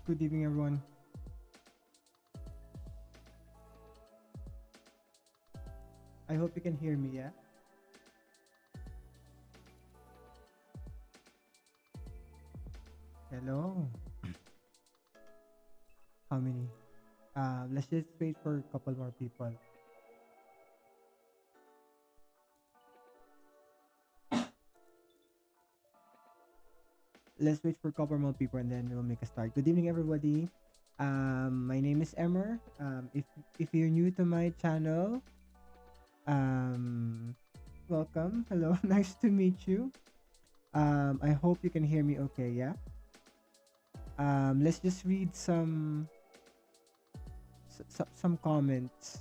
Good evening, everyone. I hope you can hear me, yeah? Hello. How many? Let's just wait for a couple more people. Let's wait for a couple more people and then we'll make a start. Good evening, everybody. My name is Emer. If you're new to my channel, um, welcome. Hello, nice to meet you. I hope you can hear me okay. Yeah. Let's just read some comments.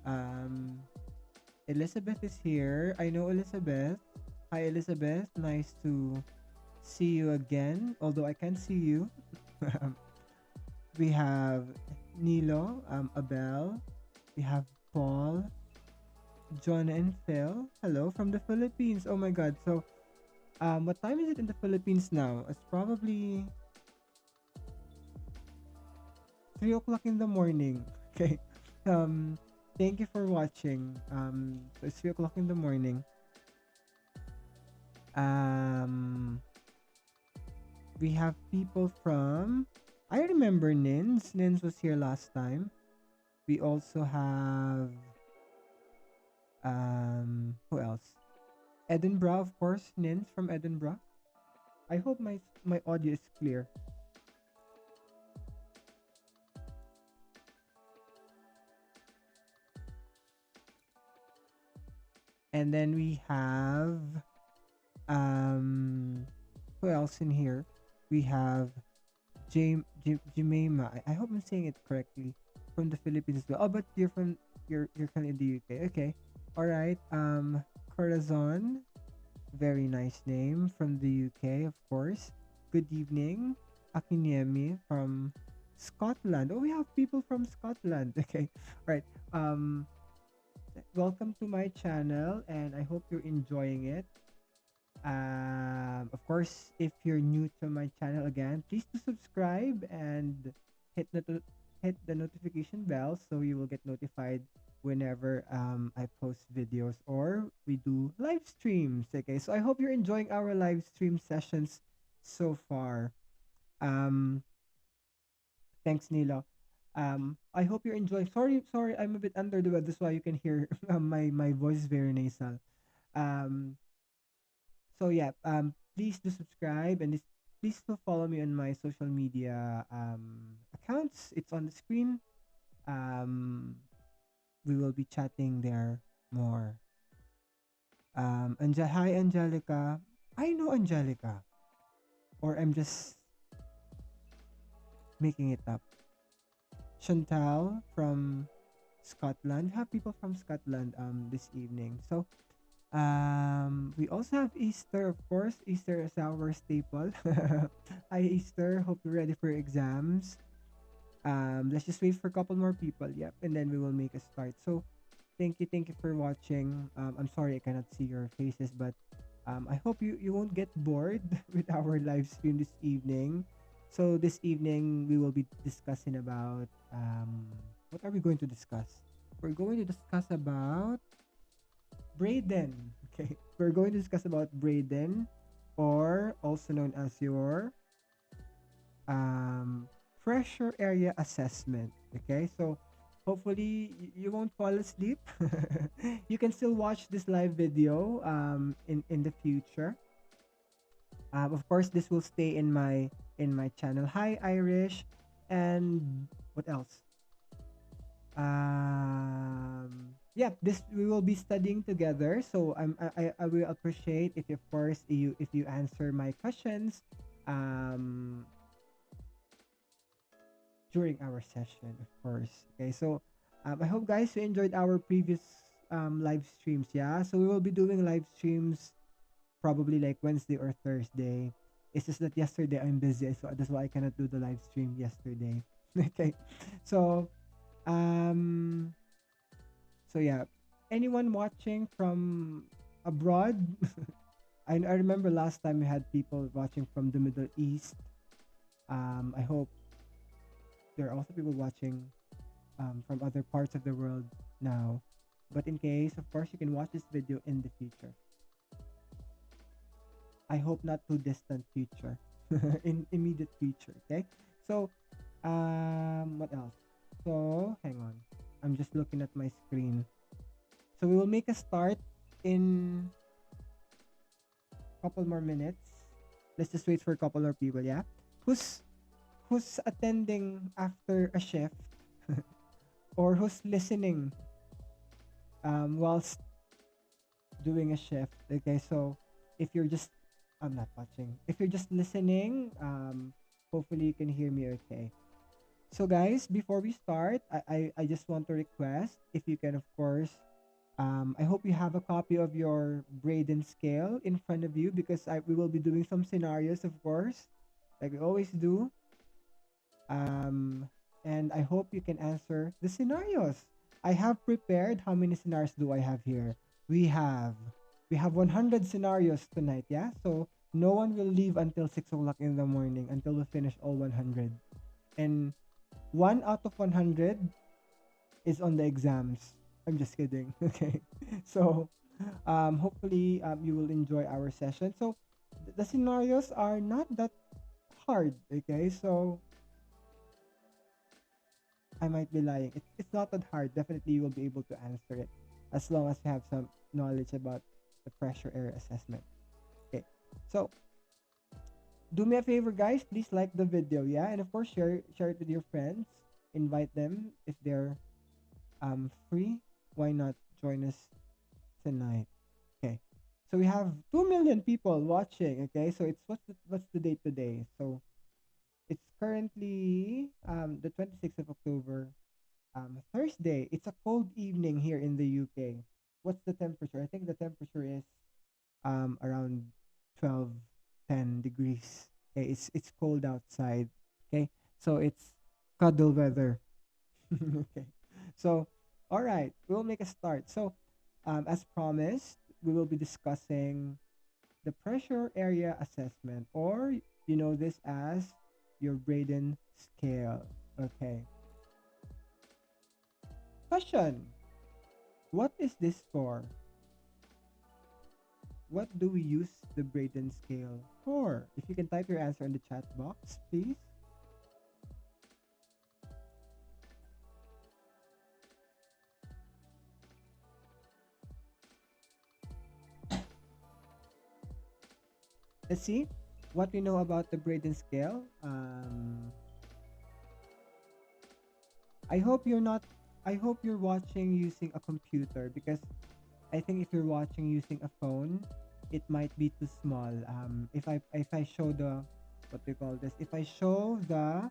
Um, Elizabeth is here. I know Elizabeth. Hi, Elizabeth. Nice to see you again. Although I can't see you. We have Nilo, Abel. We have Paul, John, and Phil. Hello from the Philippines. Oh my God. So, what time is it in the Philippines now? It's probably 3 o'clock in the morning. Okay. Um, Thank you for watching. So it's 3 o'clock in the morning. Um, we have people from. I remember Nins. Nins was here last time. We also have who else? Edinburgh, of course. Nins from Edinburgh. I hope my audio is clear. And then we have who else in here? We have Jemima. I hope I'm saying it correctly. From the Philippines as well. Oh, but you're kind of in the UK. Okay. All right. Corazon. Very nice name from the UK, of course. Good evening. Akiniemi from Scotland. Oh, we have people from Scotland. Okay. All right. Welcome to my channel and I hope you're enjoying it. Of course, if you're new to my channel again, please do subscribe and hit the hit the notification bell so you will get notified whenever I post videos or we do live streams. Okay, so I hope you're enjoying our live stream sessions so far. Um, Thanks, Nilo. I hope you're enjoying. Sorry, I'm a bit under the weather. That's why you can hear my voice is very nasal. Um, so yeah, please do subscribe and please do follow me on my social media accounts. It's on the screen. Um, we will be chatting there more. Hi Angelica. I know Angelica, or I'm just making it up. Chantal from Scotland. Have people from Scotland this evening. So we also have Easter, of course. Easter is our staple. Hi Easter, hope you're ready for your exams. Let's just wait for a couple more people. Yep, and then we will make a start. So thank you for watching. I'm sorry I cannot see your faces, but I hope you won't get bored with our live stream this evening. So this evening we will be discussing about what are we going to discuss? We're going to discuss about Braden. Okay, we're going to discuss about Braden, or also known as your um, pressure area assessment. Okay, so hopefully you won't fall asleep. You can still watch this live video in the future. Of course, this will stay in my channel. Hi, Irish, and what else? Yeah, this we will be studying together. So I will appreciate if of course you answer my questions um during our session, of course. Okay, so I hope guys you enjoyed our previous live streams. Yeah, so we will be doing live streams probably like Wednesday or Thursday. It's just that yesterday I'm busy, so that's why I cannot do the live stream yesterday. Okay, so um so yeah, anyone watching from abroad? I remember last time we had people watching from the Middle East. I hope there are also people watching from other parts of the world now. But in case, of course, you can watch this video in the future. I hope not too distant future, in immediate future. Okay. So, what else? So, hang on. I'm just looking at my screen. So we will make a start in a couple more minutes. Let's just wait for a couple more people. Yeah. Who's attending after a shift, or who's listening whilst doing a shift? Okay. So if you're just, I'm not watching. If you're just listening, hopefully you can hear me okay. So guys, before we start, I just want to request if you can, of course, I hope you have a copy of your Braden scale in front of you, because we will be doing some scenarios, of course, like we always do. Um, and I hope you can answer the scenarios. I have prepared. How many scenarios do I have here? We have we have 100 scenarios tonight. Yeah, so no one will leave until 6 o'clock in the morning until we finish all 100. And 1 out of 100 is on the exams. I'm just kidding. Okay. So hopefully you will enjoy our session. So the scenarios are not that hard. Okay. So I might be lying. It's not that hard. Definitely you will be able to answer it as long as you have some knowledge about the pressure area assessment. Okay. So do me a favor, guys. Please like the video. Yeah. And of course, share it with your friends. Invite them if they're free. Why not join us tonight? Okay. So we have 2 million people watching. Okay. So it's what's the date today? So it's currently the 26th of October, Thursday. It's a cold evening here in the UK. What's the temperature? I think the temperature is around 12, 10 degrees. Okay, it's cold outside. Okay. So it's cuddle weather. Okay. So, all right, we'll make a start. So, as promised, we will be discussing the pressure area assessment, or you know this as your Braden scale. Okay. Question: what is this for? What do we use the Braden scale for? If you can type your answer in the chat box, please. Let's see what we know about the Braden scale. I hope you're not. I hope you're watching using a computer, because I think if you're watching using a phone, it might be too small. If I show the, what do you call this? If I show the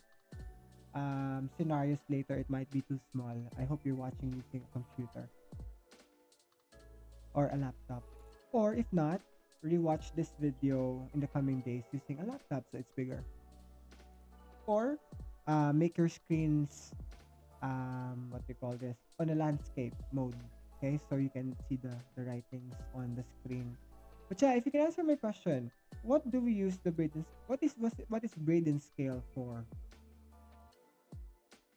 scenarios later, it might be too small. I hope you're watching using a computer or a laptop, or if not, rewatch this video in the coming days using a laptop so it's bigger, or make your screens what do you call this, on a landscape mode. Okay, so you can see the writings on the screen. But yeah, if you can answer my question, what do we use the Braden, what is Braden scale for?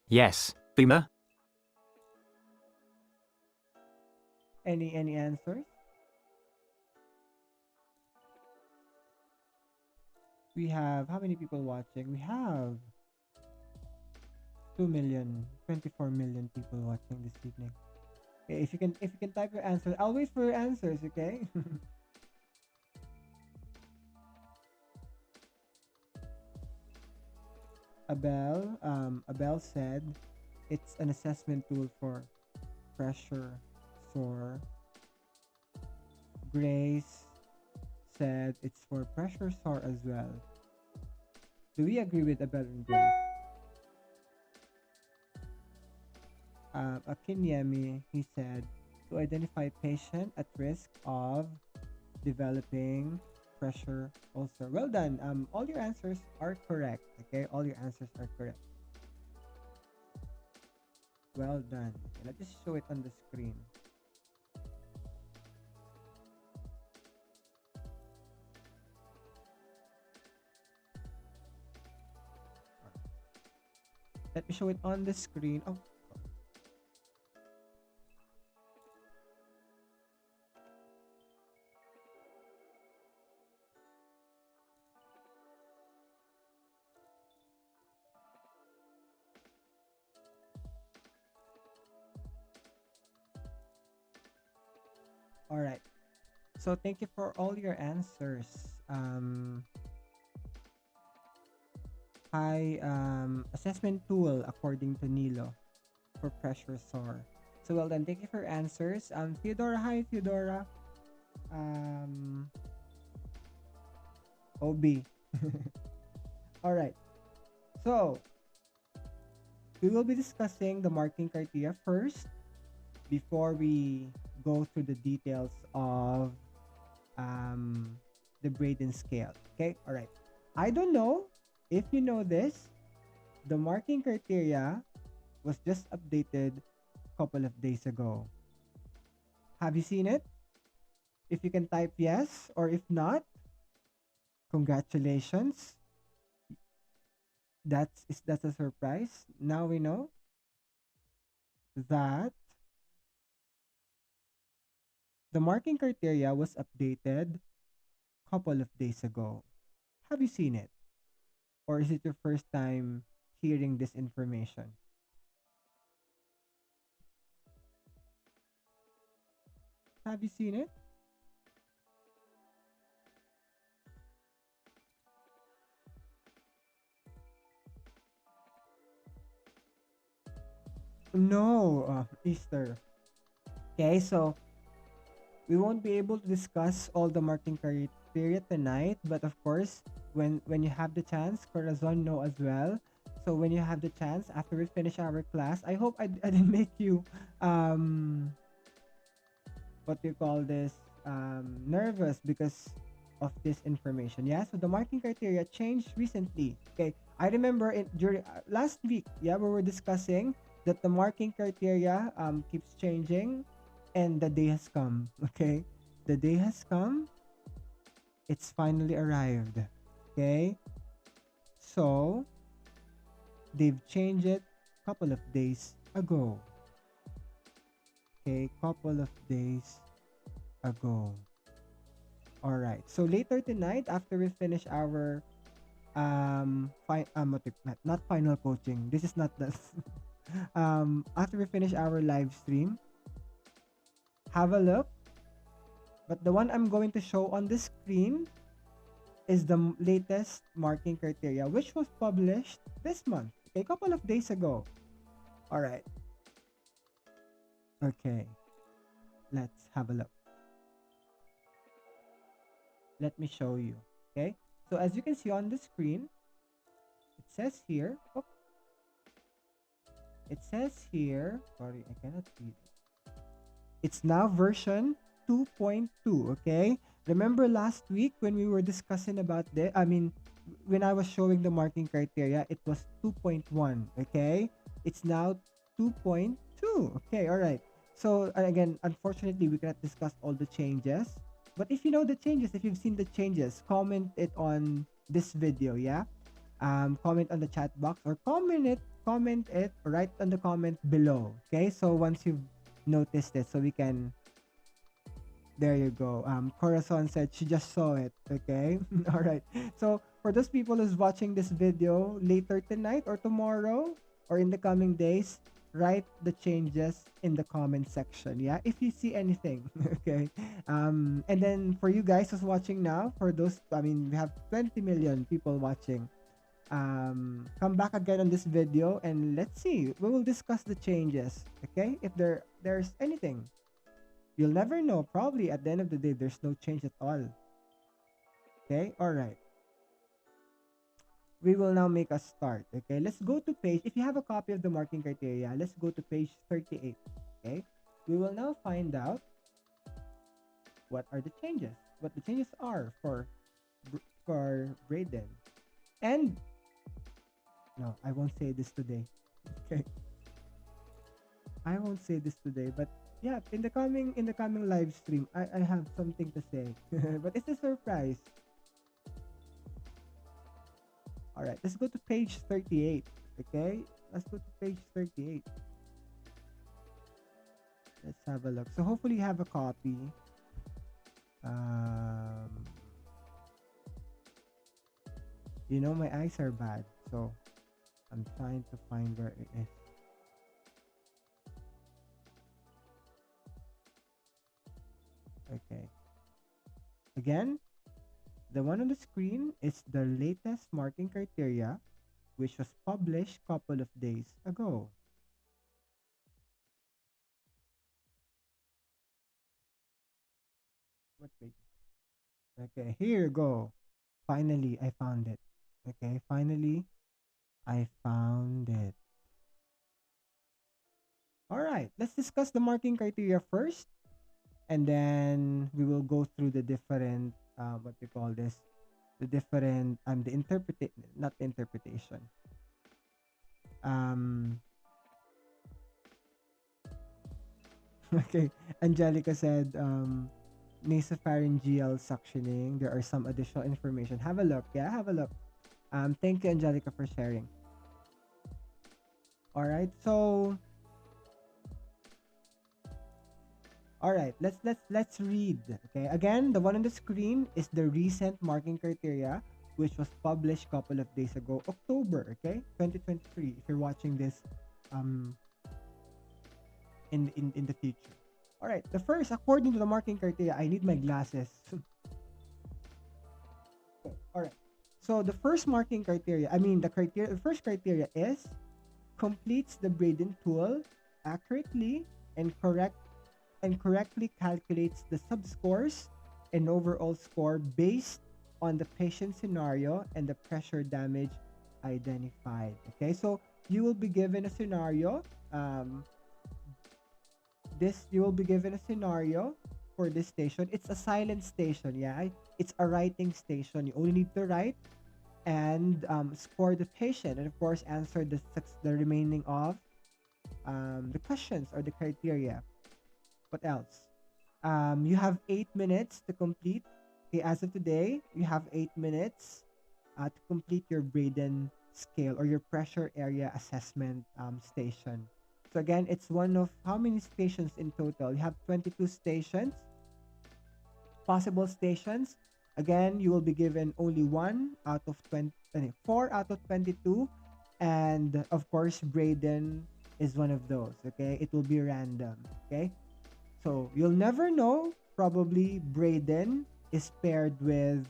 Yes, Emer. Any answers? We have, how many people watching? We have 2 million, 24 million people watching this evening. Okay, if you can type your answer, I'll wait for your answers, okay? Abel said it's an assessment tool for pressure sore. Grace said it's for pressure sore as well. Do we agree with Abel and Grace? Akinyemi, he said, to identify patient at risk of developing pressure ulcer. Well done. All your answers are correct. Okay, all your answers are correct. Well done. Okay, let's just show it on the screen. Let me show it on the screen. Oh, all right. So thank you for all your answers. High assessment tool according to Nilo for pressure SOAR. So well done. Thank you for your answers. Theodora, hi Theodora. Um, OB. All right. So we will be discussing the marking criteria first before we go through the details of the Braden scale. Okay. All right. I don't know if you know this. The marking criteria was just updated a couple of days ago. Have you seen it? If you can type yes, or if not, congratulations. That's a surprise. Now we know that the marking criteria was updated a couple of days ago. Have you seen it? Or is it your first time hearing this information? Have you seen it? No, Easter. Okay, so we won't be able to discuss all the marking criteria tonight, but of course, when you have the chance, Corazon know as well. So when you have the chance after we finish our class, I hope I didn't make you what do you call this nervous because of this information. Yeah, so the marking criteria changed recently. Okay, I remember in during last week, yeah, we were discussing that the marking criteria keeps changing, and the day has come. Okay, the day has come. It's finally arrived. Okay, so they've changed it a couple of days ago. Okay, couple of days ago. All right. So later tonight, after we finish our not final coaching. This is not the after we finish our live stream, have a look. But the one I'm going to show on the screen is the latest marking criteria, which was published this month, a couple of days ago. All right. Okay. Let's have a look. Let me show you. Okay. So as you can see on the screen, it says here. Oh, it says here. Sorry, I cannot read it. It's now version 2.2. Okay. Remember last week when we were discussing about the, when I was showing the marking criteria, it was 2.1. Okay. It's now 2.2. Okay. All right. So again, unfortunately, we cannot discuss all the changes. But if you know the changes, if you've seen the changes, comment it on this video. Yeah. Comment on the chat box or comment it right on the comment below. Okay. So once you've noticed it, so we can, there you go. Corazon said she just saw it. Okay. All right. So for those people who's watching this video later tonight or tomorrow or in the coming days, write the changes in the comment section. Yeah, if you see anything. Okay. And then for you guys who's watching now, for those, we have 20 million people watching. Come back again on this video and let's see. We will discuss the changes. Okay, if there's anything. You'll never know. Probably at the end of the day, there's no change at all. Okay, all right. We will now make a start. Okay, let's go to page. If you have a copy of the marking criteria, let's go to page 38. Okay, we will now find out what are the changes. What the changes are for Braden. And no, I won't say this today. Okay, I won't say this today, but yeah, in the coming live stream, I have something to say. But it's a surprise. All right, let's go to page 38. Okay, Let's go to page 38. Let's have a look. So hopefully you have a copy. Um, my eyes are bad, so I'm trying to find where it is. Okay. Again, the one on the screen is the latest marking criteria, which was published couple of days ago. What page? Okay, here you go. Finally, I found it. Okay, finally, I found it. All right, let's discuss the marking criteria first, and then we will go through the different, what we call this, the different, the interpretation, not the interpretation. Um, okay, Angelica said, nasopharyngeal suctioning. There are some additional information. Have a look. Yeah, have a look. Thank you, Angelica, for sharing. All right, so all right, let's read. Okay, again, the one on the screen is the recent marking criteria, which was published couple of days ago, October. Okay, 2023. If you're watching this, um, in the future. All right, the first, according to the marking criteria, I need my glasses. Okay, all right. So the first marking criteria, the first criteria is completes the Braden tool accurately and correctly calculates the subscores and overall score based on the patient scenario and the pressure damage identified. Okay, so you will be given a scenario. You will be given a scenario for this station. It's a silent station. Yeah, it's a writing station. You only need to write and score the patient, and of course answer the remaining of the questions or the criteria. What else? You have 8 minutes to complete. Okay, as of today, you have 8 minutes to complete your Braden scale or your pressure area assessment station. So again, it's one of how many stations in total? You have 22 stations, possible stations. Again, you will be given only one out of 20, 4 out of 22. And of course, Braden is one of those. Okay, it will be random. Okay, so you'll never know. Probably Braden is paired with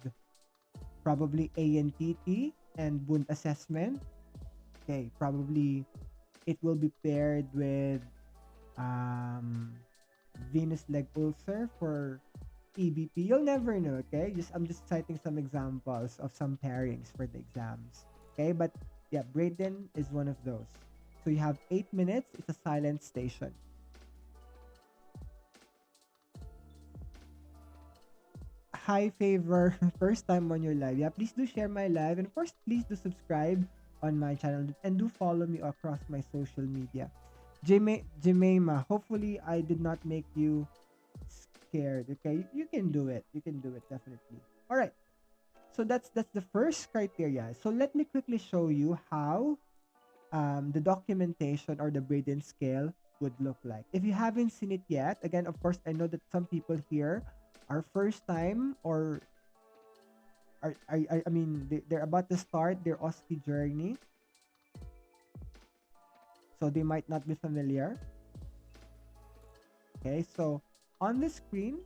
probably ANTT and Bund assessment. Okay, probably it will be paired with um, venous leg ulcer for EBP. You'll never know. Okay, I'm just citing some examples of some pairings for the exams. Okay, but yeah, Braden is one of those. So you have 8 minutes. It's a silent station. High favor, first time on your live. Yeah, please do share my live, and of course please do subscribe on my channel and do follow me across my social media. Jemima, hopefully I did not make you scared. Okay, you can do it. You can do it definitely. All right. So that's the first criteria. So let me quickly show you how the documentation or the Braden scale would look like. If you haven't seen it yet, again, of course, I know that some people here are first time or they're about to start their OSCE journey, so they might not be familiar. Okay, so on the screen,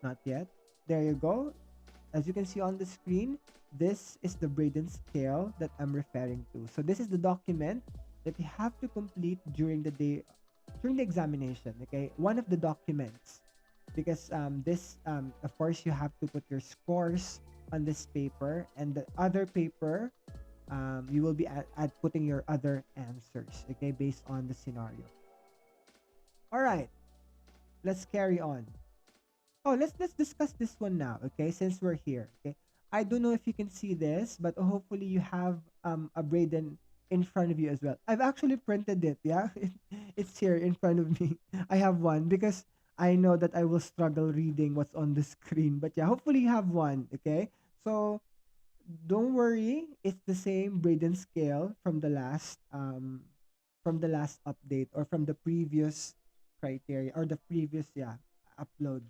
not yet. There you go. As you can see on the screen, this is the Braden scale that I'm referring to. So this is the document that you have to complete during the day, during the examination. Okay, one of the documents, because of course you have to put your scores on this paper, and the other paper, you will be at putting your other answers. Okay, based on the scenario. All right, let's carry on. Oh, let's discuss this one now, okay? Since we're here, okay? I don't know if you can see this, but hopefully you have a Braden in front of you as well. I've actually printed it, yeah? It's here in front of me. I have one because I know that I will struggle reading what's on the screen. But yeah, hopefully you have one, okay? So don't worry, it's the same Braden scale from the last update or from the previous criteria or the previous upload.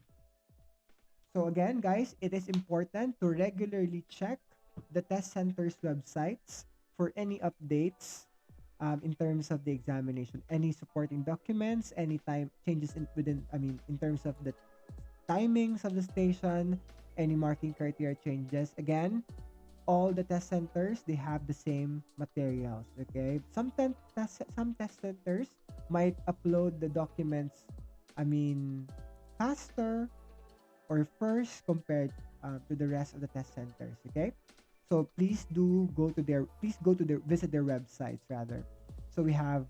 So again, guys, it is important to regularly check the test center's websites for any updates in terms of the examination, any supporting documents, any time changes in terms of the timings of the station, any marking criteria changes. Again, all the test centers, they have the same materials. Okay, some test centers might upload the documents, I mean, faster or first compared to the rest of the test centers. Okay, so please go to their visit their websites rather. So we have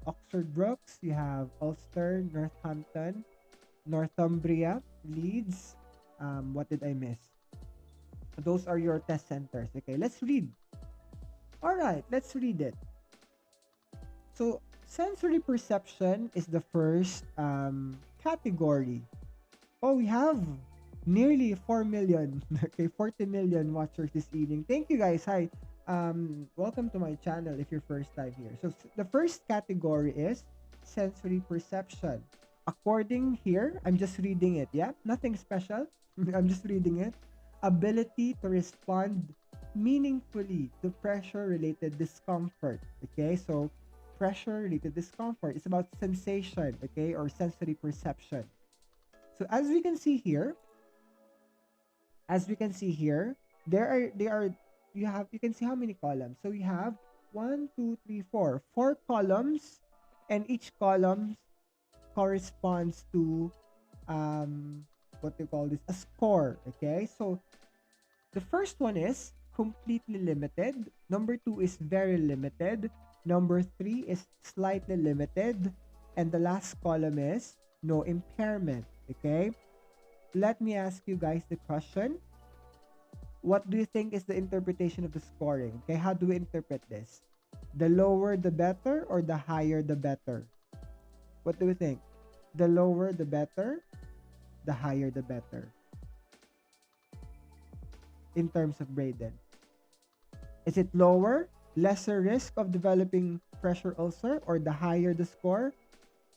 Oxford Brooks, you have Ulster, Northampton, Northumbria, Leeds. What did I miss? Those are your test centers. Okay, let's read. All right, let's read it. So sensory perception is the first category. Oh, we have nearly 4 million, okay, 40 million watchers this evening. Thank you guys. Hi. Welcome to my channel if you're first time here. So the first category is sensory perception. According here, I'm just reading it, yeah? Nothing special. I'm just reading it. Ability to respond meaningfully to pressure related discomfort. Okay, so pressure related discomfort is about sensation, okay, or sensory perception. So as we can see here, you can see how many columns. So we have one, two, three, four columns, and each column corresponds to what they call this, a score. Okay, so the first one is completely limited. Number two is very limited. Number three is slightly limited. And the last column is no impairment. Okay. Let me ask you guys the question. What do you think is the interpretation of the scoring? Okay. How do we interpret this? The lower the better or the higher the better? What do we think? The lower the better, the higher the better in terms of Braden? Is it lower, lesser risk of developing pressure ulcer, or the higher the score,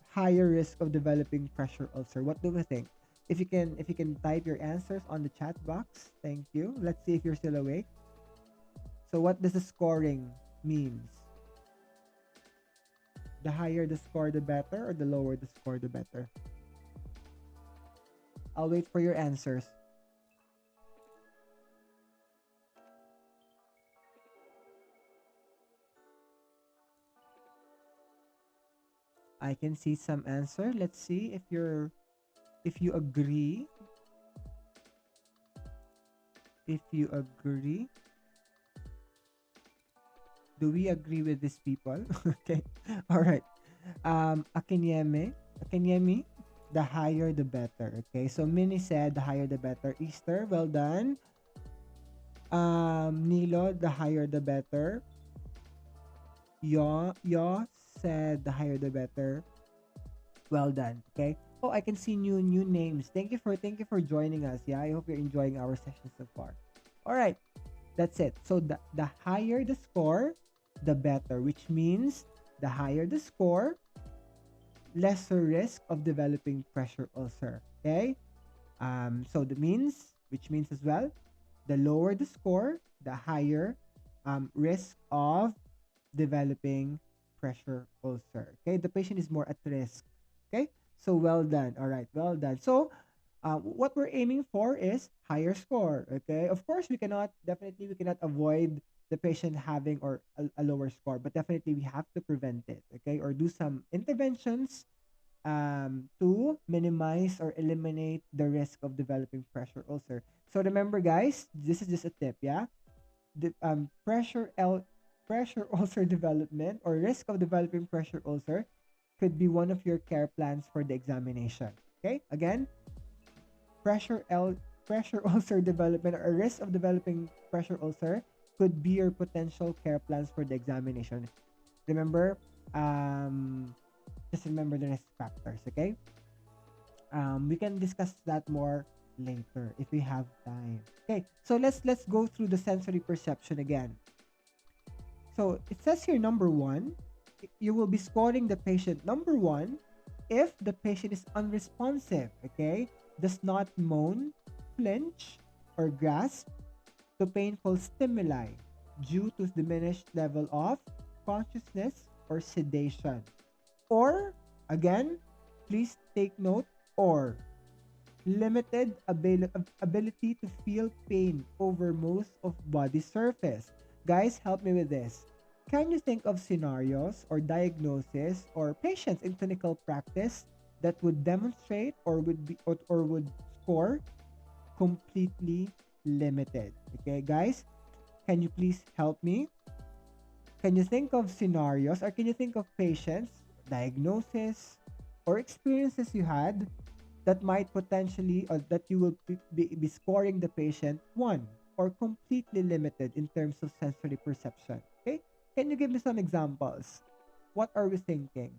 higher risk of developing pressure ulcer? What do we think? If you can type your answers on the chat box, thank you. Let's see if you're still awake. So what does the scoring means? The higher the score, the better, or the lower the score, the better? I'll wait for your answers. I can see some answer. Let's see if you agree. If you agree. Do we agree with these people? Okay. All right. Akinyemi, the higher the better. Okay. So Minnie said the higher the better. Easter, well done. Nilo, the higher the better. Yo said the higher the better. Well done. Okay. Oh, I can see new names. Thank you for joining us. Yeah, I hope you're enjoying our session so far. All right, that's it. So the higher the score, the better, which means the higher the score, lesser risk of developing pressure ulcer. Okay. So which means as well, the lower the score, the higher risk of developing pressure ulcer. Okay, the patient is more at risk. Okay, so well done. All right, well done. So what we're aiming for is higher score. Okay, of course we cannot avoid the patient having or a lower score, but definitely we have to prevent it. Okay, or do some interventions to minimize or eliminate the risk of developing pressure ulcer. So remember, guys, this is just a tip. Yeah, the pressure ulcer development or risk of developing pressure ulcer could be one of your care plans for the examination. Okay, again, pressure ulcer development or risk of developing pressure ulcer could be your potential care plans for the examination. Remember, just remember the risk factors. Okay, we can discuss that more later if we have time. Okay, so let's go through the sensory perception again. So it says here number one, you will be scoring the patient number one if the patient is unresponsive, okay? Does not moan, flinch, or grasp to painful stimuli due to diminished level of consciousness or sedation. Or, again, please take note, or limited ability to feel pain over most of body surface. Guys, help me with this. Can you think of scenarios or diagnosis or patients in clinical practice that would demonstrate or would score completely limited? Okay, guys, can you please help me? Can you think of scenarios or can you think of patients, diagnosis, or experiences you had that might potentially or that you will be scoring the patient one or completely limited in terms of sensory perception? Okay, can you give me some examples? What are we thinking?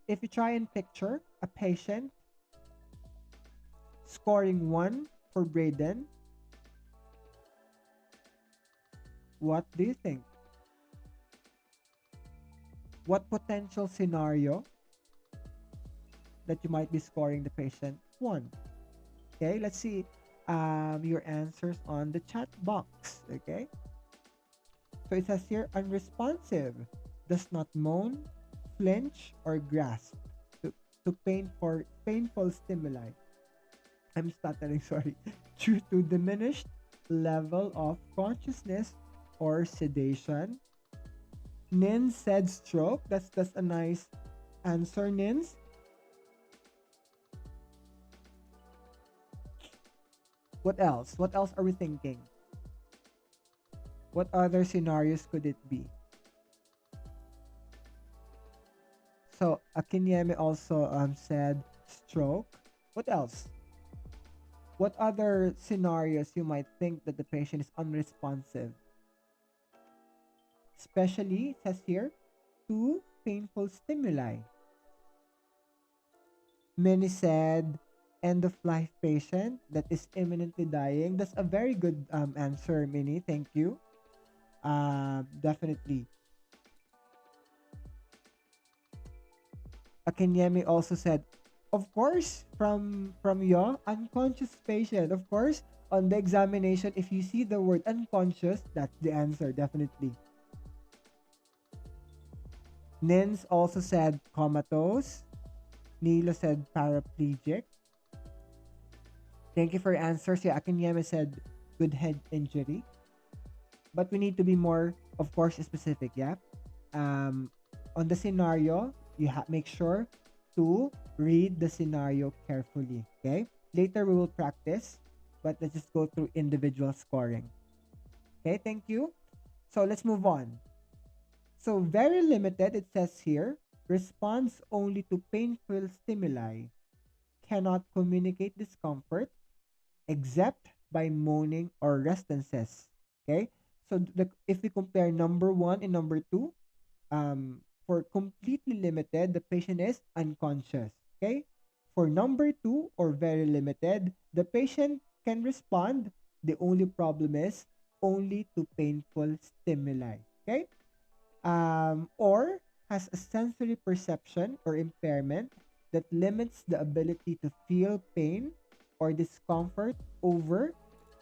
If you try and picture a patient scoring one for Braden, what do you think? What potential scenario that you might be scoring the patient one? Okay, let's see your answers on the chat box. Okay, so it says here unresponsive, does not moan, flinch, or grasp to, painful stimuli. I'm stuttering, sorry. Due to diminished level of consciousness or sedation. Nin said stroke. That's a nice answer, Nins. What else? What else are we thinking? What other scenarios could it be? So Akinyeme also said stroke. What else? What other scenarios you might think that the patient is unresponsive? Especially, it says here, to painful stimuli. Many said end of life patient that is imminently dying. That's a very good answer, Minnie. Thank you. Definitely. Akinyemi also said, of course, from your unconscious patient. Of course, on the examination, if you see the word unconscious, that's the answer, definitely. Nins also said comatose. Nilo said paraplegic. Thank you for your answers. Yeah, Akinyemi said good head injury. But we need to be more, of course, specific, yeah? On the scenario, you make sure to read the scenario carefully, okay? Later, we will practice, but let's just go through individual scoring. Okay, thank you. So let's move on. So very limited, it says here, responds only to painful stimuli, cannot communicate discomfort except by moaning or restances. Okay, so if we compare number one and number two, for completely limited, the patient is unconscious. Okay, for number two or very limited, the patient can respond. The only problem is only to painful stimuli. Okay, or has a sensory perception or impairment that limits the ability to feel pain or discomfort over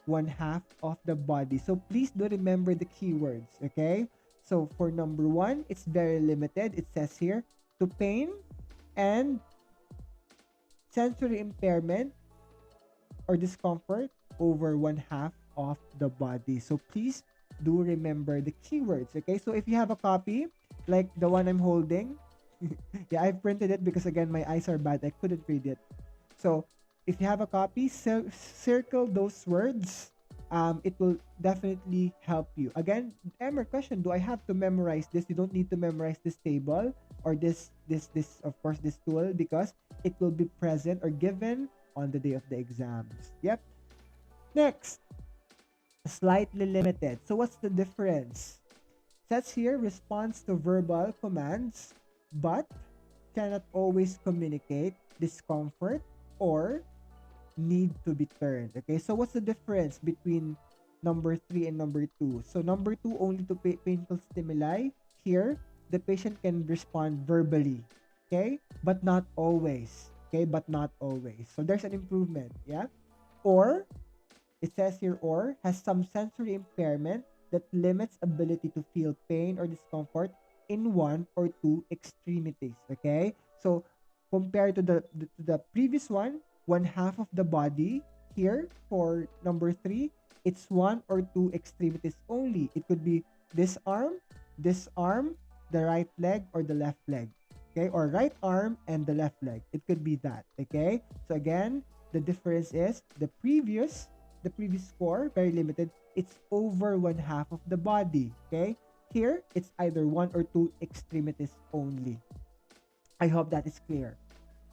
one half of the body. So please do remember the keywords, okay? So for number one, it's very limited. It says here to pain and sensory impairment or discomfort over one half of the body. So please do remember the keywords, okay? So if you have a copy, like the one I'm holding, yeah, I've printed it because again, my eyes are bad. I couldn't read it. So if you have a copy, circle those words. It will definitely help you. Again, Emer, question: do I have to memorize this? You don't need to memorize this table or this of course this tool because it will be present or given on the day of the exams. Yep. Next, slightly limited. So what's the difference? Says here responds to verbal commands, but cannot always communicate discomfort or need to be turned. Okay, so what's the difference between number 3 and number 2? So number 2, only to painful stimuli. Here, the patient can respond verbally. Okay, but not always. Okay, but not always. So there's an improvement. Yeah, or it says here, or has some sensory impairment that limits ability to feel pain or discomfort in one or two extremities. Okay, so compared to the previous one half of the body. Here for number 3, it's one or two extremities only. It could be this arm, the right leg or the left leg. Okay, or right arm and the left leg. It could be that. Okay, so again, the difference is the previous score, very limited, it's over one half of the body. Okay, here it's either one or two extremities only. I hope that is clear.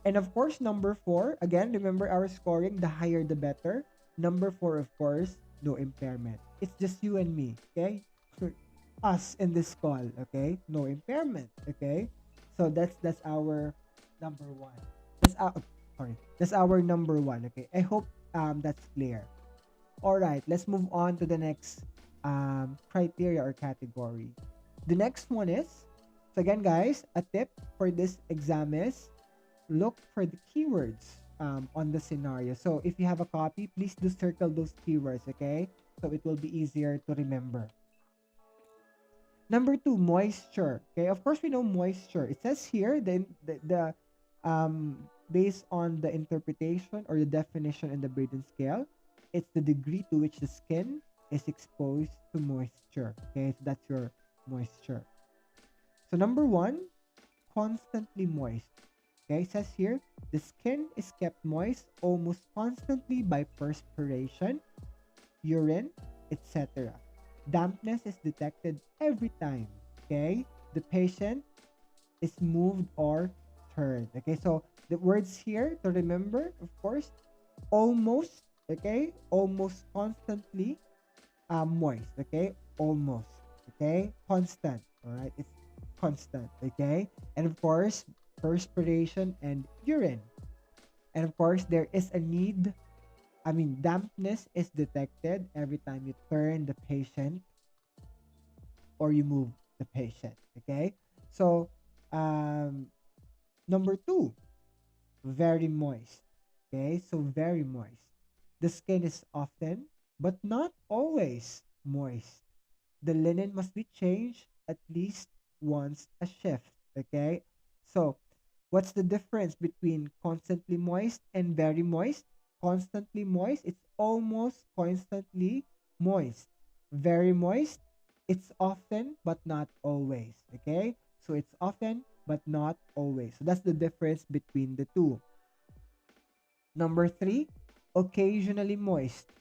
And of course, number 4, again, remember our scoring, the higher the better. Number 4, of course, no impairment. It's just you and me. Okay, us in this call. Okay, no impairment. Okay, so that's our number 1. That's our sorry, that's our number 1. Okay, I hope that's clear. All right, let's move on to the next criteria or category. The next one is, so again, guys, a tip for this exam is look for the keywords on the scenario. So if you have a copy, please do circle those keywords, okay? So it will be easier to remember. Number 2, moisture. Okay, of course we know moisture. It says here the based on the interpretation or the definition in the Braden scale, it's the degree to which the skin is exposed to moisture. Okay, so that's your moisture. So number 1, constantly moist. Okay, it says here the skin is kept moist almost constantly by perspiration, urine, etc. Dampness is detected every time, okay, the patient is moved or turned. Okay, so the words here to remember, of course, almost, okay, almost constantly moist, okay, almost, okay, constant, all right, it's constant, okay, and of course, perspiration and urine. And of course, there is a need, dampness is detected every time you turn the patient or you move the patient. Okay. So, number 2, very moist. Okay. So, very moist. The skin is often, but not always, moist. The linen must be changed at least once a shift. Okay. So, what's the difference between constantly moist and very moist? Constantly moist, it's almost constantly moist. Very moist, it's often but not always. Okay? So it's often but not always. So that's the difference between the two. Number 3, occasionally moist.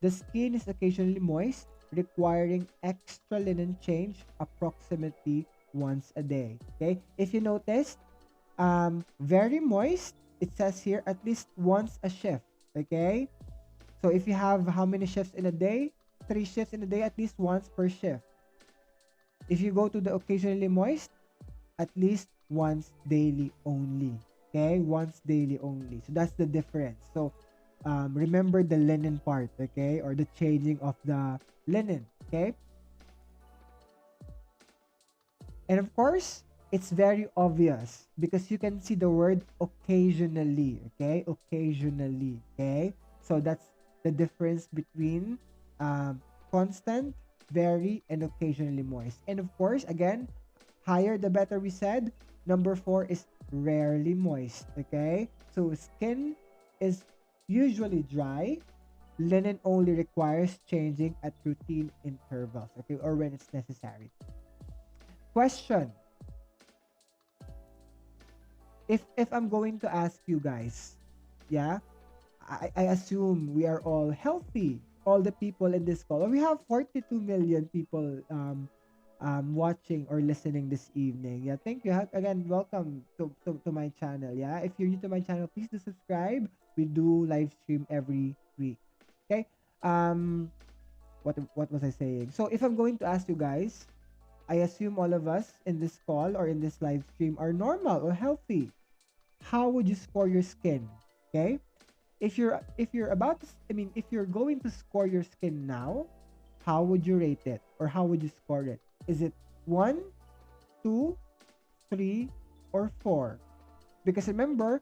The skin is occasionally moist, requiring extra linen change approximately once a day. Okay? If you noticed, very moist, it says here at least once a shift. Okay, so if you have how many shifts in a day? 3 shifts in a day, at least once per shift. If you go to the occasionally moist, at least once daily only. Okay, once daily only. So that's the difference. So remember the linen part, okay, or the changing of the linen. Okay, and of course, it's very obvious because you can see the word occasionally. Okay, occasionally. Okay, so that's the difference between constant, very, and occasionally moist. And of course, again, higher the better, we said. Number 4 is rarely moist. Okay, so skin is usually dry. Linen only requires changing at routine intervals. Okay, or when it's necessary. Question: if I'm going to ask you guys, yeah, I assume we are all healthy, all the people in this call. We have 42 million people watching or listening this evening. Yeah, thank you. Again, welcome to my channel. Yeah, if you're new to my channel, please do subscribe. We do live stream every week. Okay. What was I saying? So if I'm going to ask you guys, I assume all of us in this call or in this live stream are normal or healthy. How would you score your skin? Okay. if you're about to, if you're going to score your skin now, how would you rate it, or how would you score it? Is it 1, 2, 3, or 4? Because remember,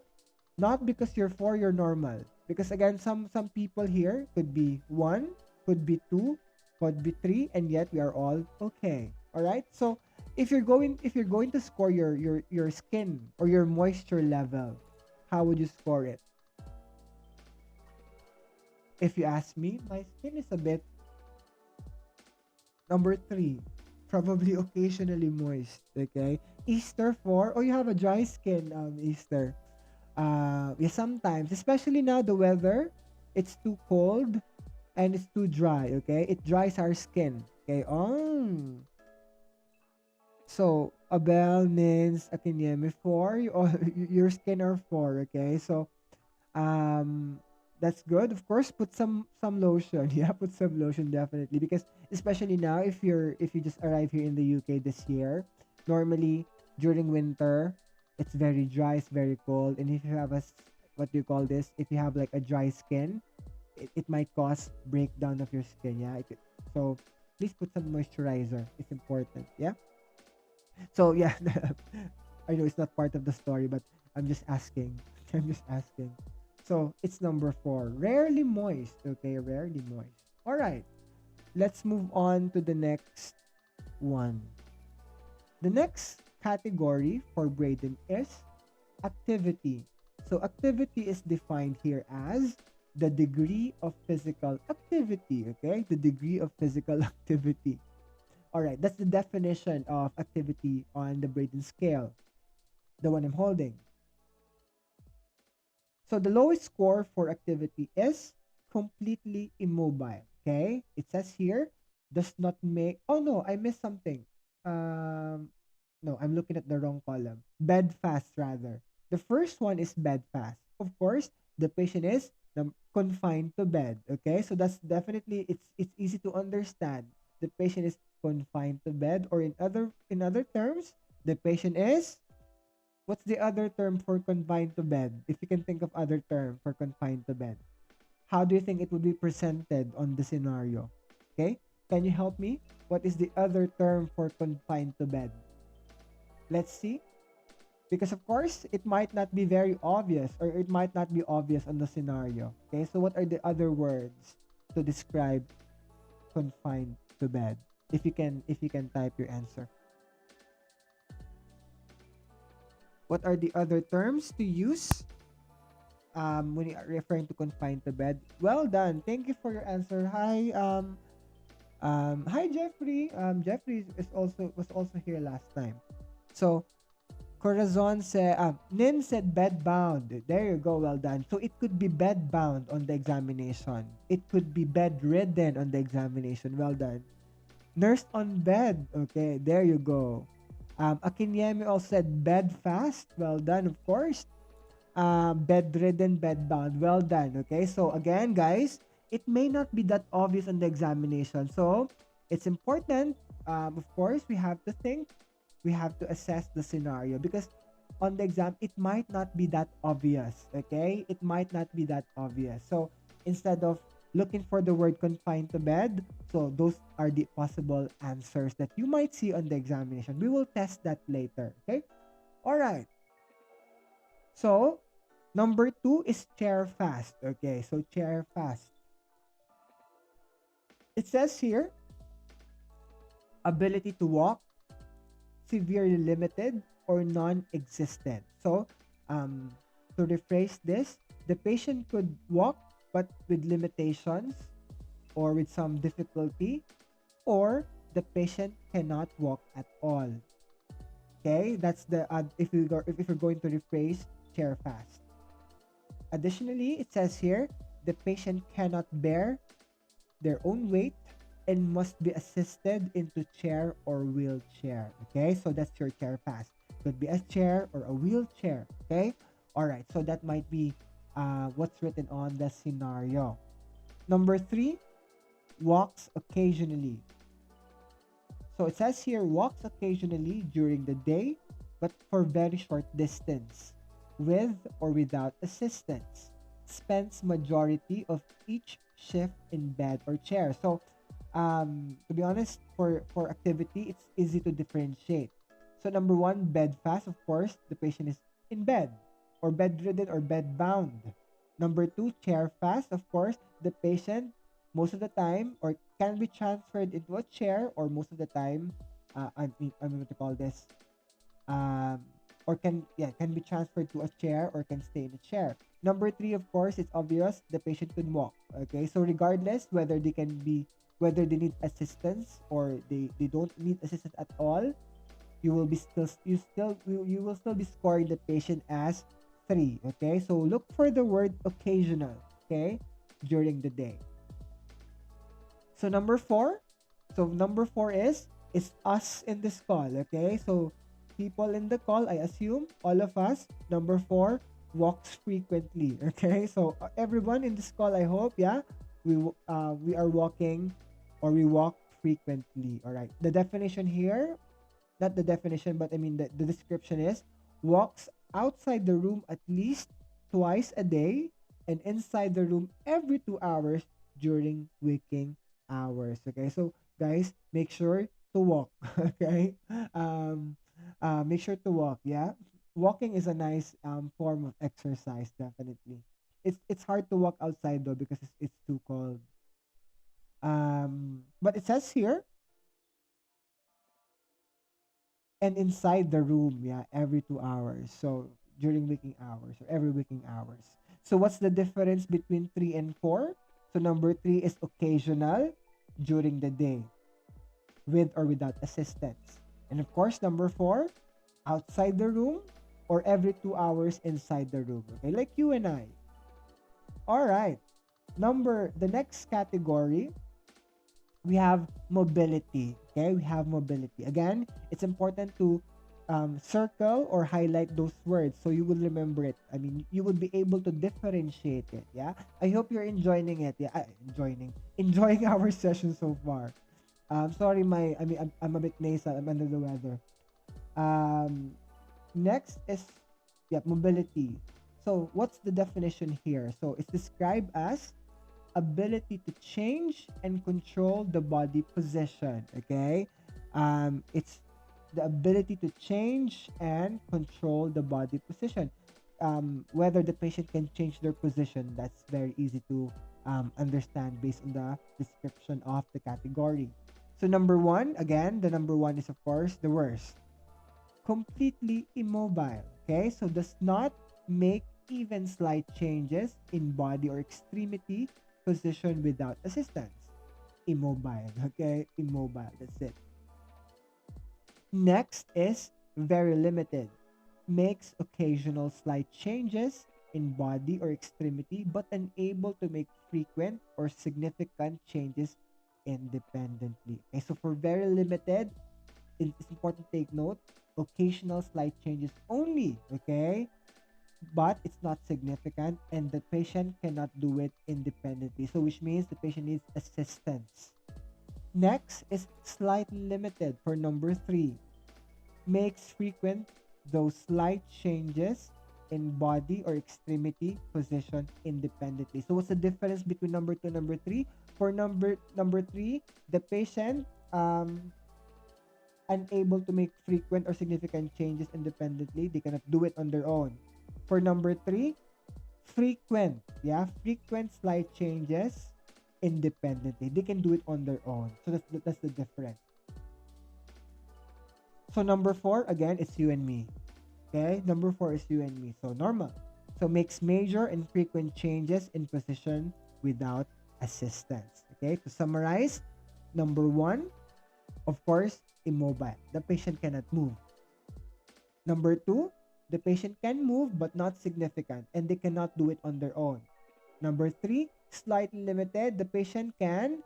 not because you're 4 you're normal. Because again, some people here could be 1, could be 2, could be 3, and yet we are all okay. All right? So if you're going to score your skin or your moisture level, how would you score it? If you ask me, my skin is a bit number 3, probably occasionally moist. Okay. Easter 4. Oh, you have a dry skin, Easter. Yeah, sometimes, especially now the weather, it's too cold and it's too dry. Okay, it dries our skin. Okay. So Abel, Nins, Akinyemi 4. Your skin are 4. Okay. So um that's good. Of course, put some lotion. Yeah, put some lotion definitely, because especially now, if you just arrive here in the UK this year, normally during winter it's very dry, it's very cold, and if you have what do you call this, if you have like a dry skin, it might cause breakdown of your skin. Yeah, so please put some moisturizer, it's important. Yeah. So yeah, I know it's not part of the story, but I'm just asking. I'm just asking. So it's number 4. Rarely moist. Okay, rarely moist. All right. Let's move on to the next one. The next category for Braden is activity. So activity is defined here as the degree of physical activity. Okay, the degree of physical activity. All right, that's the definition of activity on the Braden scale, the one I'm holding. So the lowest score for activity is completely immobile. Okay, it says here does not make. Oh no, I missed something. Um, no, I'm looking at the wrong column. Bed fast rather. The first one is bed fast. Of course, the patient is confined to bed. Okay, so that's definitely, it's easy to understand. The patient is confined to bed, or in other terms, the patient is, what's the other term for confined to bed? If you can think of other term for confined to bed, how do you think it would be presented on the scenario? Okay, can you help me? What is the other term for confined to bed? Let's see. Because of course, it might not be very obvious, or it might not be obvious on the scenario. Okay, so what are the other words to describe confined to bed? If you can type your answer. What are the other terms to use when you are referring to confined to bed? Well done. Thank you for your answer. Hi Jeffrey. Jeffrey was also here last time. So Corazon said, Nin said bed bound. There you go. Well done. So it could be bed bound on the examination. It could be bedridden on the examination. Well done. Nursed on bed. Okay, there you go. Akinyemi also said bed fast. Well done, of course. Bedridden, bedbound. Well done. Okay, so again, guys, it may not be that obvious on the examination. So it's important. Of course, we have to think. We have to assess the scenario, because on the exam, it might not be that obvious. Okay, it might not be that obvious. So instead of looking for the word confined to bed, so those are the possible answers that you might see on the examination. We will test that later. Okay. All right. So number 2 is chair fast. Okay, so chair fast. It says here, ability to walk, severely limited, or non-existent. So, to rephrase this, the patient could walk but with limitations or with some difficulty, or the patient cannot walk at all. Okay, that's the if you're going to rephrase chair fast. Additionally, it says here the patient cannot bear their own weight and must be assisted into chair or wheelchair. Okay, so that's your chair fast. Could be a chair or a wheelchair. Okay, all right. So that might be what's written on the scenario. Number 3, walks occasionally. So it says here walks occasionally during the day, but for very short distance, with or without assistance. spends majority of each shift in bed or chair. So, to be honest, for activity, it's easy to differentiate. So number one, bed fast. Of course, the patient is in bed, or bedridden, or bed bound. Number two, chair fast. Of course, the patient most of the time or can be transferred into a chair, or most of the time, I mean what to call this, um, or can be transferred to a chair or can stay in a chair. Number three, of course, it's obvious the patient can walk. Okay, so regardless whether they need assistance or they don't need assistance at all, you will still be scoring the patient as three. Okay, so look for the word occasional. Okay, during the day. So number four is us in this call. Okay, so people in the call, I assume all of us. Number four, walks frequently. Okay, so everyone in this call, I hope, yeah, we are walking, or we walk frequently. All right. The definition here, not the definition, but I mean the description is walks outside the room at least twice a day and inside the room every 2 hours during waking hours. Okay, so guys, make sure to walk. Okay, um, make sure to walk. Yeah, walking is a nice form of exercise. Definitely, it's hard to walk outside though because it's too cold. But it says here and inside the room, yeah, every 2 hours. So during waking hours or every waking hours. So what's the difference between three and four? So number three is occasional during the day with or without assistance. And of course, number four, outside the room or every 2 hours inside the room. Okay, like you and I. All right. The next category, we have mobility. Okay, we have mobility. Again, it's important to circle or highlight those words so you will remember it. I mean, you will be able to differentiate it. Yeah, I hope you're enjoying it. Yeah, enjoying our session so far. Sorry, I'm a bit nasal. I'm under the weather. Um, Next is, yeah, mobility. So what's the definition here? So it's described as ability to change and control the body position. Okay, it's the ability to change and control the body position. Whether the patient can change their position, that's very easy to understand based on the description of the category. So number one, again, the number one is of course the worst, completely immobile. Okay, so does not make even slight changes in body or extremity position without assistance. Immobile. Okay, immobile. That's it. Next is very limited. Makes occasional slight changes in body or extremity but unable to make frequent or significant changes independently. Okay, so for very limited, it's important to take note, occasional slight changes only, okay? But it's not significant and the patient cannot do it independently. So which means the patient needs assistance. Next is slightly limited for number three. Makes frequent those slight changes in body or extremity position independently. So what's the difference between number two and number three? For number three, the patient unable to make frequent or significant changes independently. They cannot do it on their own. For number three, frequent slight changes independently. They can do it on their own. So that's the difference. So number four, again, it's you and me. Okay, number four is you and me. So normal. So makes major and frequent changes in position without assistance. Okay, to summarize, number one, of course, immobile. The patient cannot move. Number two, the patient can move but not significant and they cannot do it on their own. Number three, slightly limited. The patient can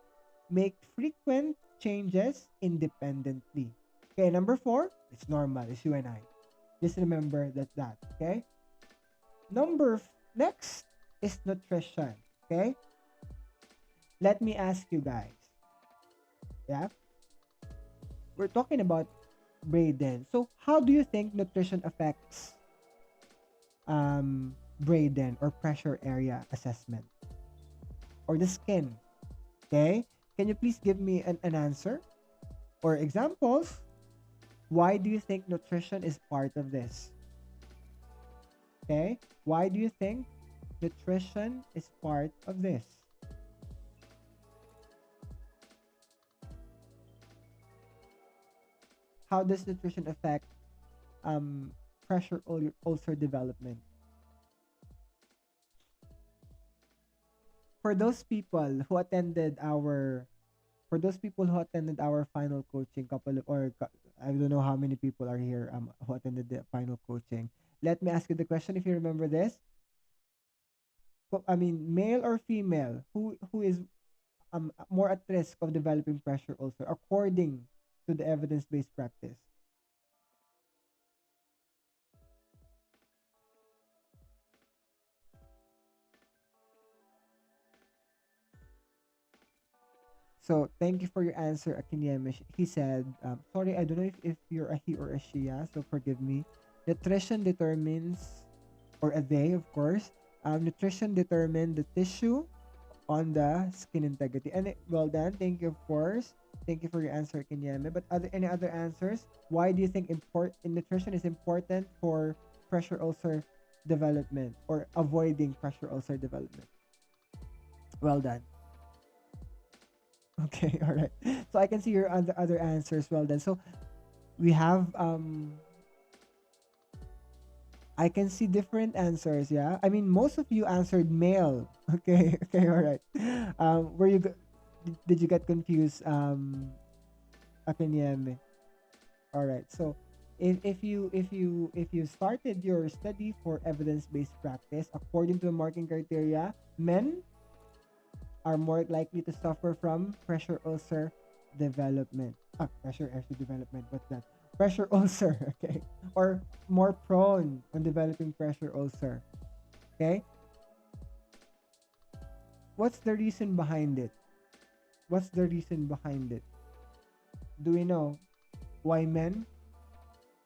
make frequent changes independently. Okay, number four, it's normal. It's you and I. Just remember that. Okay. Next is nutrition. Okay. Let me ask you guys. Yeah, we're talking about Braden. So how do you think nutrition affects Braden or pressure area assessment or the skin? Okay, can you please give me an answer or examples? Why do you think nutrition is part of this? Okay, why do you think nutrition is part of this? How does nutrition affect um, ulcer development? For those people who attended our final coaching I don't know how many people are here who attended the final coaching. Let me ask you the question if you remember this. I mean, male or female, who is more at risk of developing pressure ulcer according to the evidence-based practice? So thank you for your answer, Akinyemish. He said, sorry, I don't know if you're a he or a she, yeah, so forgive me. Nutrition determines, or a they, of course, nutrition determine the tissue on the skin integrity. And well done. Thank you, of course. Thank you for your answer, Kinyeme. But any other answers? Why do you think nutrition is important for pressure ulcer development or avoiding pressure ulcer development? Well done. Okay, all right. So I can see your other answers. Well done. So we have I can see different answers. Yeah, I mean most of you answered male. Okay, okay, all right. Were you did you get confused? Akinyeme. All right. So if you started your study for evidence-based practice according to the marking criteria, men are more likely to suffer from pressure ulcer development. Pressure ulcer development. What's that? Pressure ulcer. Okay, or more prone on developing pressure ulcer. Okay, what's the reason behind it? What's the reason behind it? Do we know why men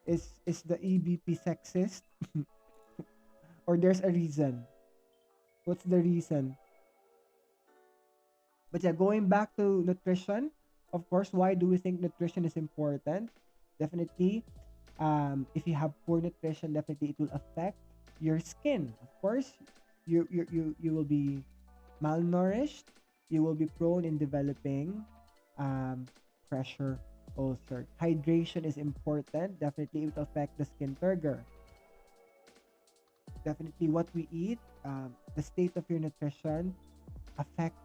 is the EBP sexist or there's a reason? What's the reason? But yeah, going back to nutrition, of course, why do we think nutrition is important? Definitely, if you have poor nutrition, definitely it will affect your skin. Of course, you will be malnourished. You will be prone in developing um, pressure ulcer. Hydration is important. Definitely, it will affect the skin turgor. Definitely, what we eat, the state of your nutrition affects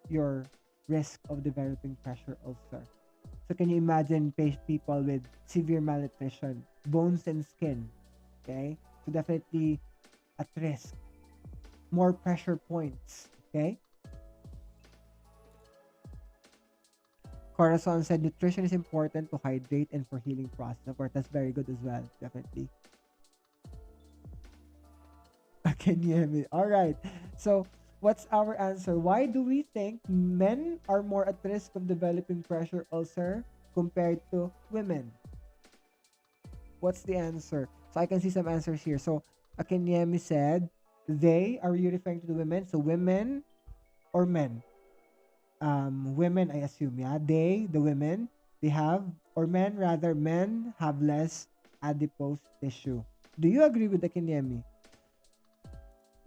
your risk of developing pressure ulcer. So can you imagine people with severe malnutrition, bones and skin, okay? So definitely at risk, more pressure points, okay? Corazon said nutrition is important to hydrate and for healing process. Of course, that's very good as well, definitely. Can you hear me? All right. So what's our answer? Why do we think men are more at risk of developing pressure ulcer compared to women? What's the answer? So I can see some answers here. So Akinyemi said, they, are you referring to the women? So women or men? Women, I assume, yeah. They, the women, they have, or men rather, men have less adipose tissue. Do you agree with Akinyemi?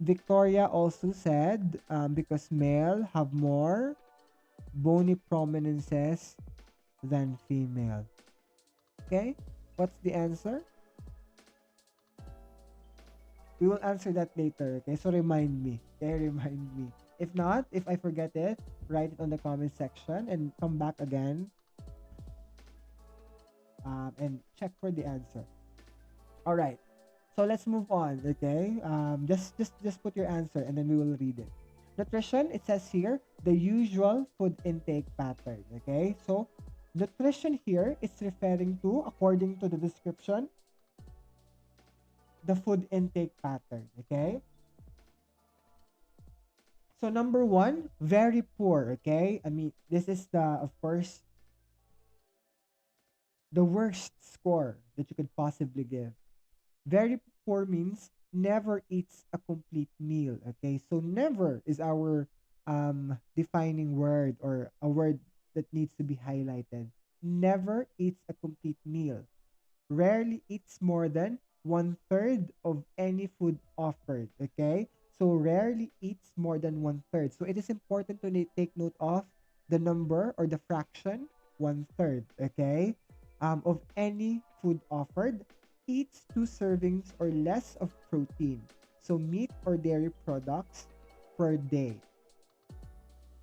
Victoria also said, because male have more bony prominences than female. Okay, what's the answer? We will answer that later. Okay, so remind me. Okay, remind me. If not, if I forget it, write it on the comment section and come back again and check for the answer. All right. So let's move on. Okay. Just put your answer and then we will read it. Nutrition. It says here the usual food intake pattern. Okay. So nutrition here is referring to, according to the description, the food intake pattern. Okay. So number one, very poor. Okay. I mean, this is the, of course, the worst score that you could possibly give. Very poor means never eats a complete meal. Okay, so never is our defining word, or a word that needs to be highlighted. Never eats a complete meal, rarely eats more than one third of any food offered. Okay, so rarely eats more than one third. So it is important to take note of the number or the fraction, one third. Okay, of any food offered. Eats two servings or less of protein, so meat or dairy products, per day.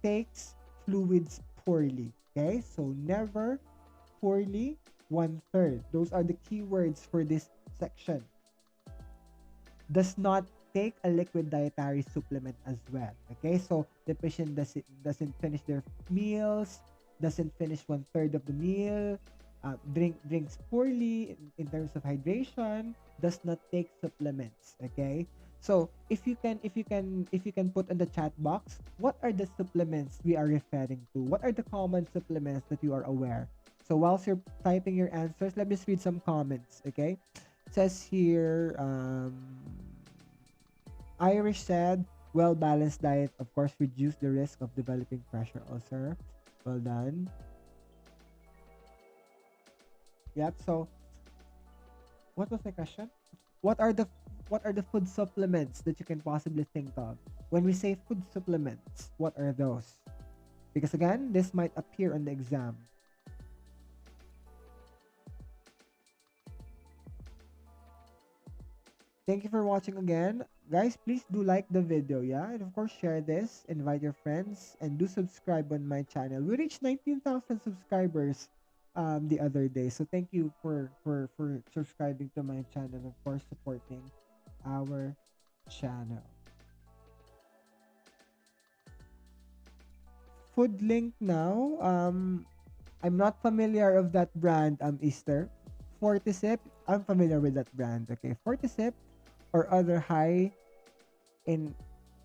Takes fluids poorly. Okay, so never, poorly, one third. Those are the keywords for this section. Does not take a liquid dietary supplement as well. Okay, so the patient doesn't finish their meals, doesn't finish one third of the meal, drinks poorly in terms of hydration, does not take supplements. Okay, so if you can put in the chat box, what are the supplements we are referring to? What are the common supplements that you are aware? So whilst you're typing your answers, let me just read some comments. Okay, it says here, Irish said, well balanced diet, of course, reduce the risk of developing pressure ulcer. Well done. Yep. So, what was my question? What are the what are the food supplements that you can possibly think of? When we say food supplements, what are those? Because again, this might appear on the exam. Thank you for watching again. Guys, please do like the video, yeah? And of course, share this, invite your friends, and do subscribe on my channel. We reached 19,000 subscribers the other day. So thank you for subscribing to my channel and for supporting our channel. Food link now. I'm not familiar of that brand, Easter. Fortisip, I'm familiar with that brand. Okay, Fortisip or other high in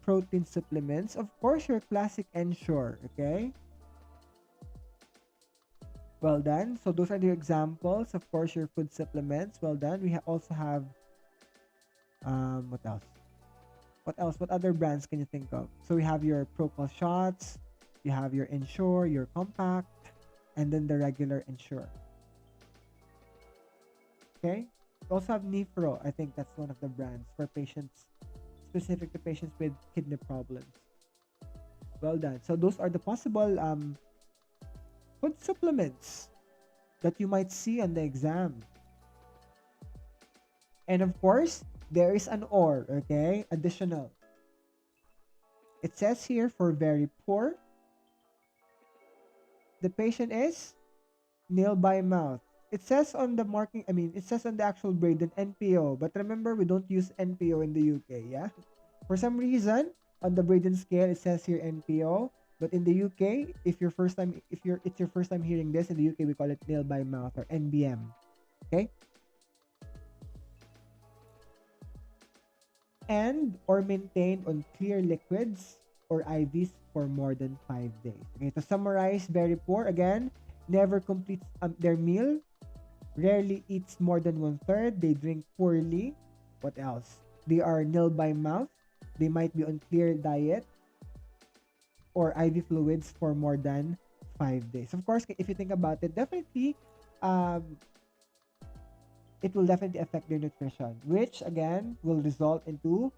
protein supplements. Of course, your classic Ensure, okay? Well done. So those are the examples. Of course, your food supplements. Well done. We also have, what else? What else? What other brands can you think of? So we have your Procol shots, you have your Ensure, your Compact, and then the regular Ensure. Okay? We also have Nifro. I think that's one of the brands for patients, specific to patients with kidney problems. Well done. So those are the possible food supplements that you might see on the exam. And of course, there is an or, okay? Additional. It says here for very poor, the patient is nil by mouth. It says on the marking, it says on the actual Braden NPO, but remember, we don't use NPO in the UK, yeah? For some reason, on the Braden scale, it says here NPO, but in the UK, it's your first time hearing this, in the UK, we call it nil by mouth, or NBM, okay? And or maintained on clear liquids or IVs for more than 5 days. Okay, to summarize, very poor, again, never completes their meal, rarely eats more than one third, they drink poorly. What else? They are nil by mouth, they might be on clear diet or IV fluids for more than 5 days. Of course, if you think about it, definitely um, it will definitely affect their nutrition, which again will result into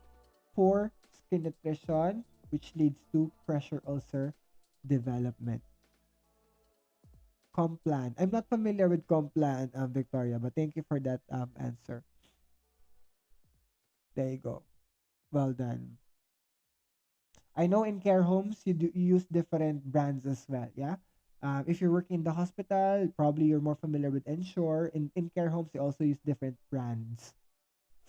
poor skin nutrition, which leads to pressure ulcer development. Complan. I'm not familiar with Complan, Victoria, but thank you for that answer. There you go. Well done. I know in care homes you use different brands as well. Yeah. If you're working in the hospital, probably you're more familiar with Ensure. In care homes, they also use different brands.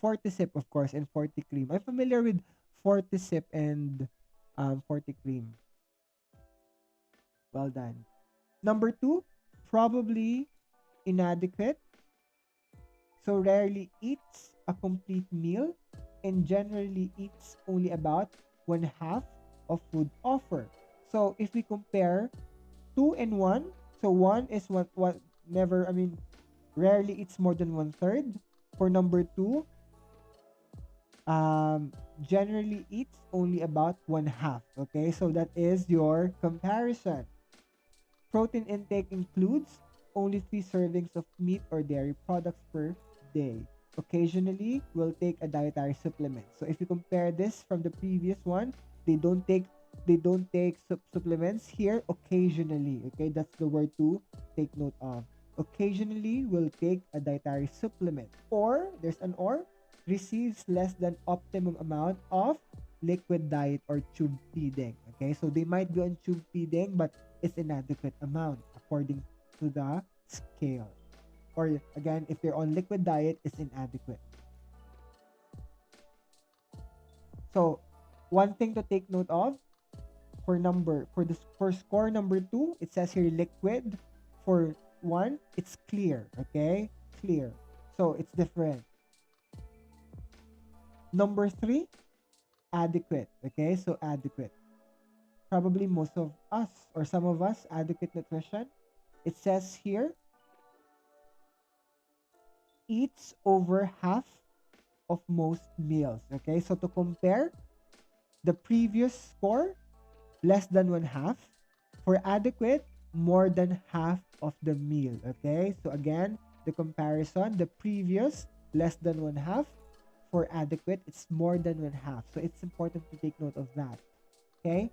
Fortisip, of course, and Forticream. I'm familiar with Fortisip and Forticream. Well done. Number two, probably inadequate. So rarely eats a complete meal and generally eats only about one half of food offered. So if we compare two and one, so one is what never, rarely eats more than one third. For number two, um, generally eats only about one half. Okay, so that is your comparison. Protein intake includes only 3 servings of meat or dairy products per day. Occasionally, we'll take a dietary supplement. So if you compare this from the previous one, they don't take supplements here occasionally. Okay, that's the word to take note of. Occasionally, we'll take a dietary supplement, or there's an or receives less than optimum amount of liquid diet or tube feeding. Okay, so they might be on tube feeding, but it's inadequate amount according to the scale. Or again, if they're on liquid diet, it's inadequate. So one thing to take note of for score number 2, it says here liquid. For 1, it's clear. Okay, clear. So it's different. Number 3, adequate. Okay, so adequate. Probably most of us or some of us, adequate nutrition. It says here eats over half of most meals. Okay, so to compare the previous score, less than one half. For adequate, more than half of the meal. Okay, so again, the comparison, the previous, less than one half. For adequate, it's more than one half. So it's important to take note of that. Okay,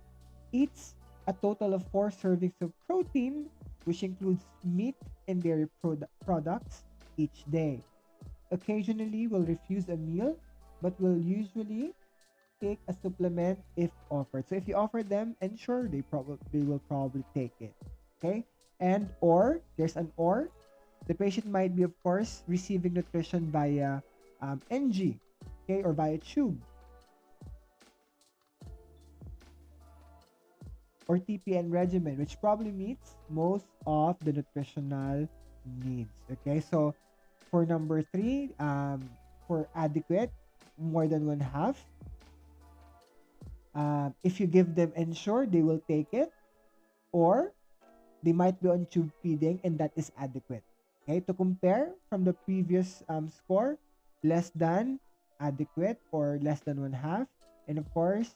eats a total of 4 servings of protein, which includes meat and dairy products each day. Occasionally, will refuse a meal, but will usually take a supplement if offered. So if you offer them, ensure they will probably take it. Okay? And or there's an or the patient might be of course receiving nutrition via NG, okay, or via tube or TPN regimen, which probably meets most of the nutritional needs. Okay, so for number 3, for adequate, more than one half. If you give them ensure, they will take it, or they might be on tube feeding, and that is adequate. Okay, to compare from the previous score, less than, adequate, or less than one half. And of course,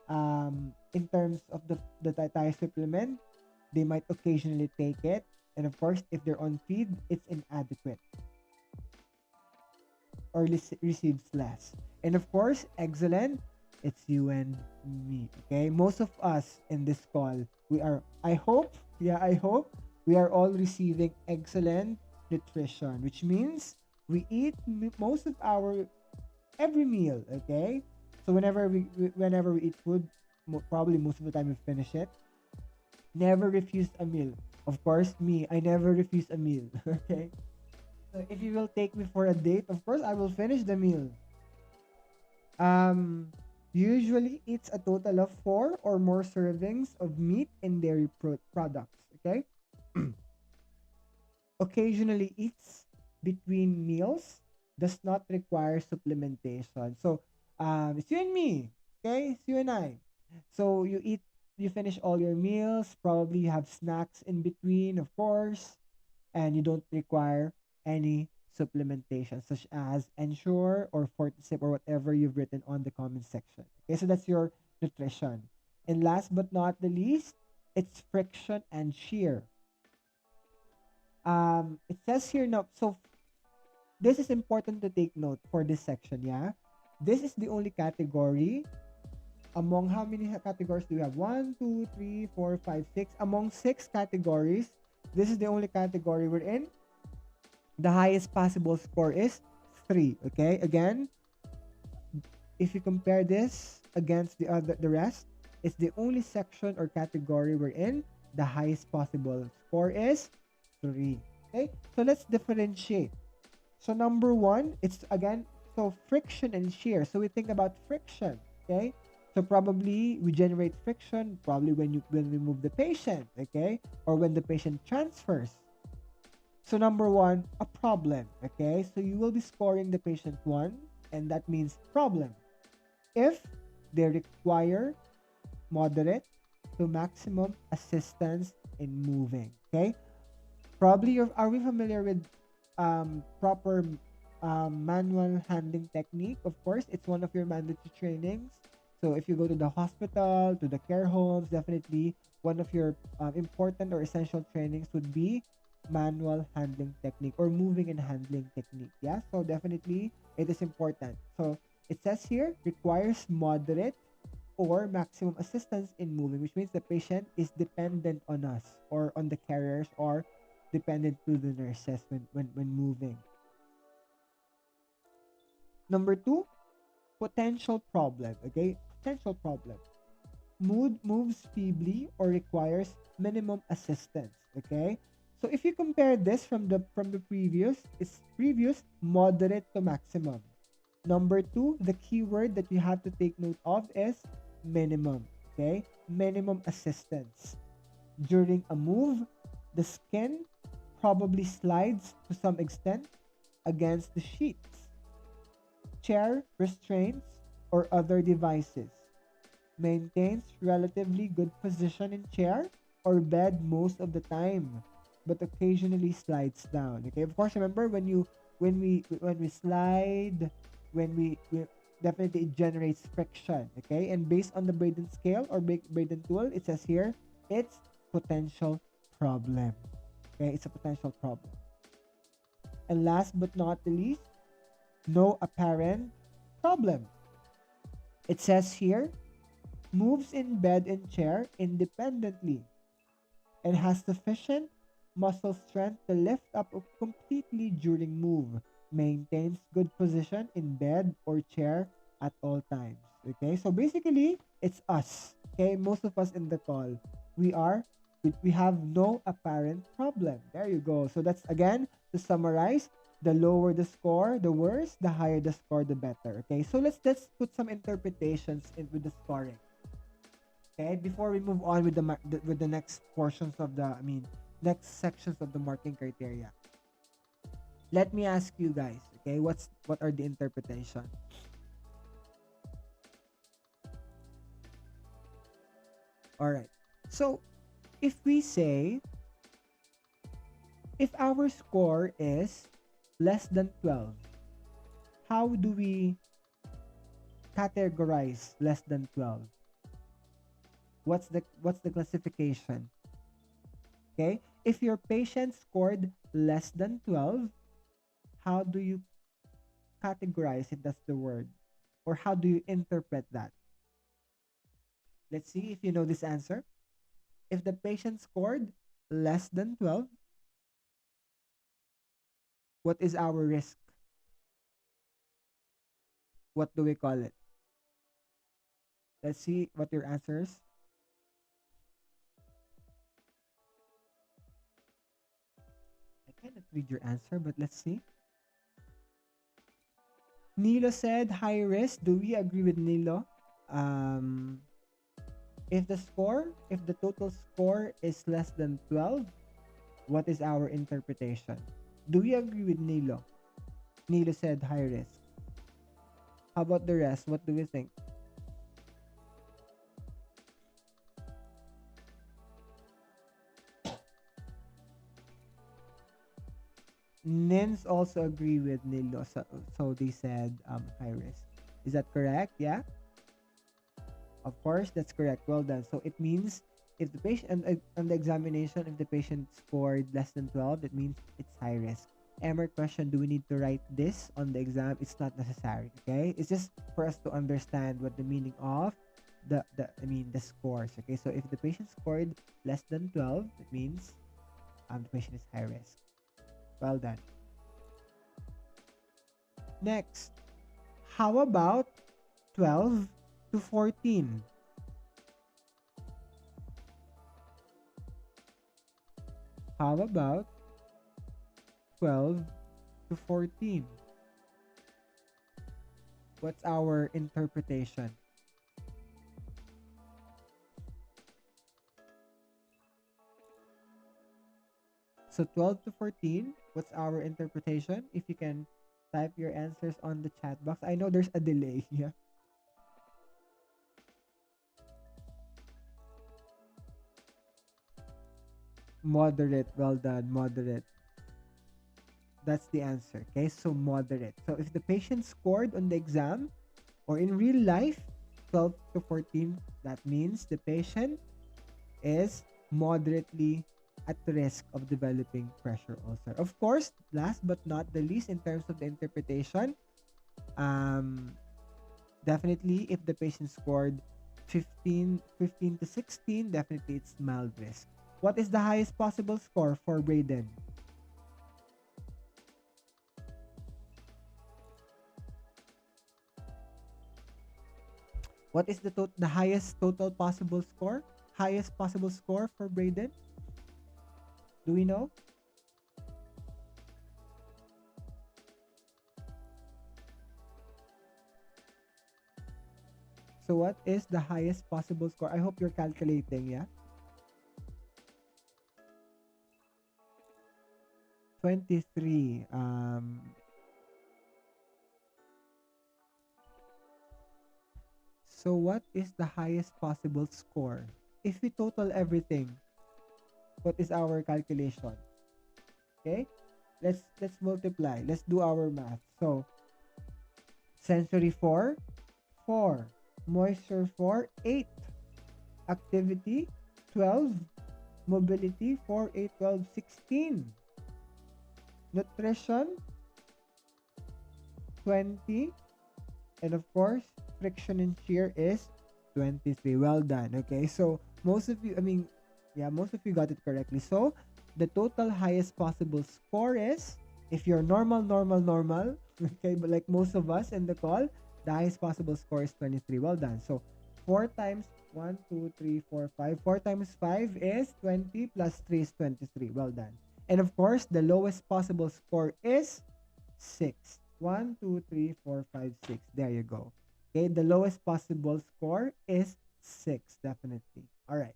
in terms of the dietary supplement, they might occasionally take it. And of course, if they're on feed, it's inadequate or receives less. And of course, excellent, it's you and me. Okay, most of us in this call, we are, I hope we are all receiving excellent nutrition, which means we eat most of our every meal. Okay, so whenever we eat food, probably most of the time we finish it. Never refuse a meal. Of course, me, I never refuse a meal. Okay, so if you will take me for a date, of course I will finish the meal. Um, Usually eats a total of 4 or more servings of meat and dairy products. Okay, occasionally eats between meals, does not require supplementation. So, it's you and me. Okay, it's you and I. So you finish all your meals. Probably you have snacks in between, of course, and you don't require any supplementation such as Ensure or Fortisip or whatever you've written on the comment section. Okay, so that's your nutrition. And last but not the least, it's friction and shear. It says here now, so this is important to take note for this section, yeah? This is the only category among how many categories do we have? 1, 2, 3, 4, 5, 6. Among 6 categories, this is the only category we're in. The highest possible score is 3. Okay, again, if you compare this against the rest, it's the only section or category we're in. The highest possible score is 3. Okay, so let's differentiate. So number 1, it's again, so friction and shear. So we think about friction. Okay, so probably we generate friction probably when we move the patient. Okay, or when the patient transfers. So number 1, a problem. Okay, so you will be scoring the patient 1, and that means problem. If they require moderate to maximum assistance in moving. Okay, probably are we familiar with proper manual handling technique. Of course, it's one of your mandatory trainings. So if you go to the hospital, to the care homes, definitely one of your important or essential trainings would be manual handling technique or moving and handling technique. Yeah, so definitely it is important. So it says here requires moderate or maximum assistance in moving, which means the patient is dependent on us or on the carriers or dependent to the nurses when moving. Number two, potential problem. Okay, potential problem. Mood moves feebly or requires minimum assistance. Okay, so if you compare this from the previous, it's previous moderate to maximum. Number two, the keyword that you have to take note of is minimum. Okay, minimum assistance. During a move, the skin probably slides to some extent against the sheets, chair restraints, or other devices. Maintains relatively good position in chair or bed most of the time, but occasionally slides down. Okay, of course, remember when we slide, when we definitely it generates friction. Okay, and based on the Braden scale or Braden tool, it says here it's potential problem. Okay, it's a potential problem. And last but not the least, no apparent problem. It says here moves in bed and chair independently and has sufficient muscle strength to lift up completely during move, maintains good position in bed or chair at all times. Okay, so basically it's us. Okay, most of us in the call, we are we have no apparent problem. There you go. So that's again to summarize. The lower the score, the worse. The higher the score, the better. Okay, so let's put some interpretations in with the scoring. Okay, before we move on with with the next portions of the, I mean, next sections of the marking criteria. Let me ask you guys, okay, what are the interpretation? All right. So, if we say if our score is less than 12, how do we categorize less than 12? What's the classification? Okay? If your patient scored less than 12, how do you categorize it? That's the word. Or how do you interpret that? Let's see if you know this answer. If the patient scored less than 12, what is our risk? What do we call it? Let's see what your answers. I cannot read your answer, but let's see. Nilo said high risk. Do we agree with Nilo? Um, if the total score is less than 12, what is our interpretation? Do we agree with Nilo? Nilo said high risk. How about the rest? What do we think? Nins also agree with Nilo. So they said high risk. Is that correct? Yeah? Of course, that's correct. Well done. So it means if the patient on the examination, if the patient scored less than 12, that means it's high risk. Emer question, do we need to write this on the exam? It's not necessary. Okay, it's just for us to understand what the meaning of the scores. Okay, so if the patient scored less than 12, it means the patient is high risk. Well done. Next, how about 12 to 14? How about 12 to 14? What's our interpretation? So 12 to 14, what's our interpretation? If you can type your answers on the chat box. I know there's a delay. Yeah. Moderate. Well done. Moderate. That's the answer. Okay, so moderate. So if the patient scored on the exam or in real life 12 to 14, that means the patient is moderately at risk of developing pressure ulcer. Of course, last but not the least, in terms of the interpretation, um, definitely if the patient scored 15 to 16, definitely it's mild risk. What is the highest possible score for Braden? What is the highest total possible score? Highest possible score for Braden? Do we know? So what is the highest possible score? I hope you're calculating, yeah? 23. So what is the highest possible score? If we total everything, what is our calculation? Okay? Let's multiply. Let's do our math. So sensory 4, 4. Moisture 4, 8. Activity 12. Mobility 4, 8, 12, 16. Nutrition 20. And of course, friction and shear is 23. Well done. Okay, so most of you, yeah, most of you got it correctly. So the total highest possible score is, if you're normal, okay, but like most of us in the call, the highest possible score is 23. Well done. So 4 times 1, 2, 3, 4, 5. 4 times 5 is 20 plus 3 is 23. Well done. And of course, the lowest possible score is 6. 1, 2, 3, 4, 5, 6. There you go. Okay, the lowest possible score is 6, definitely. All right.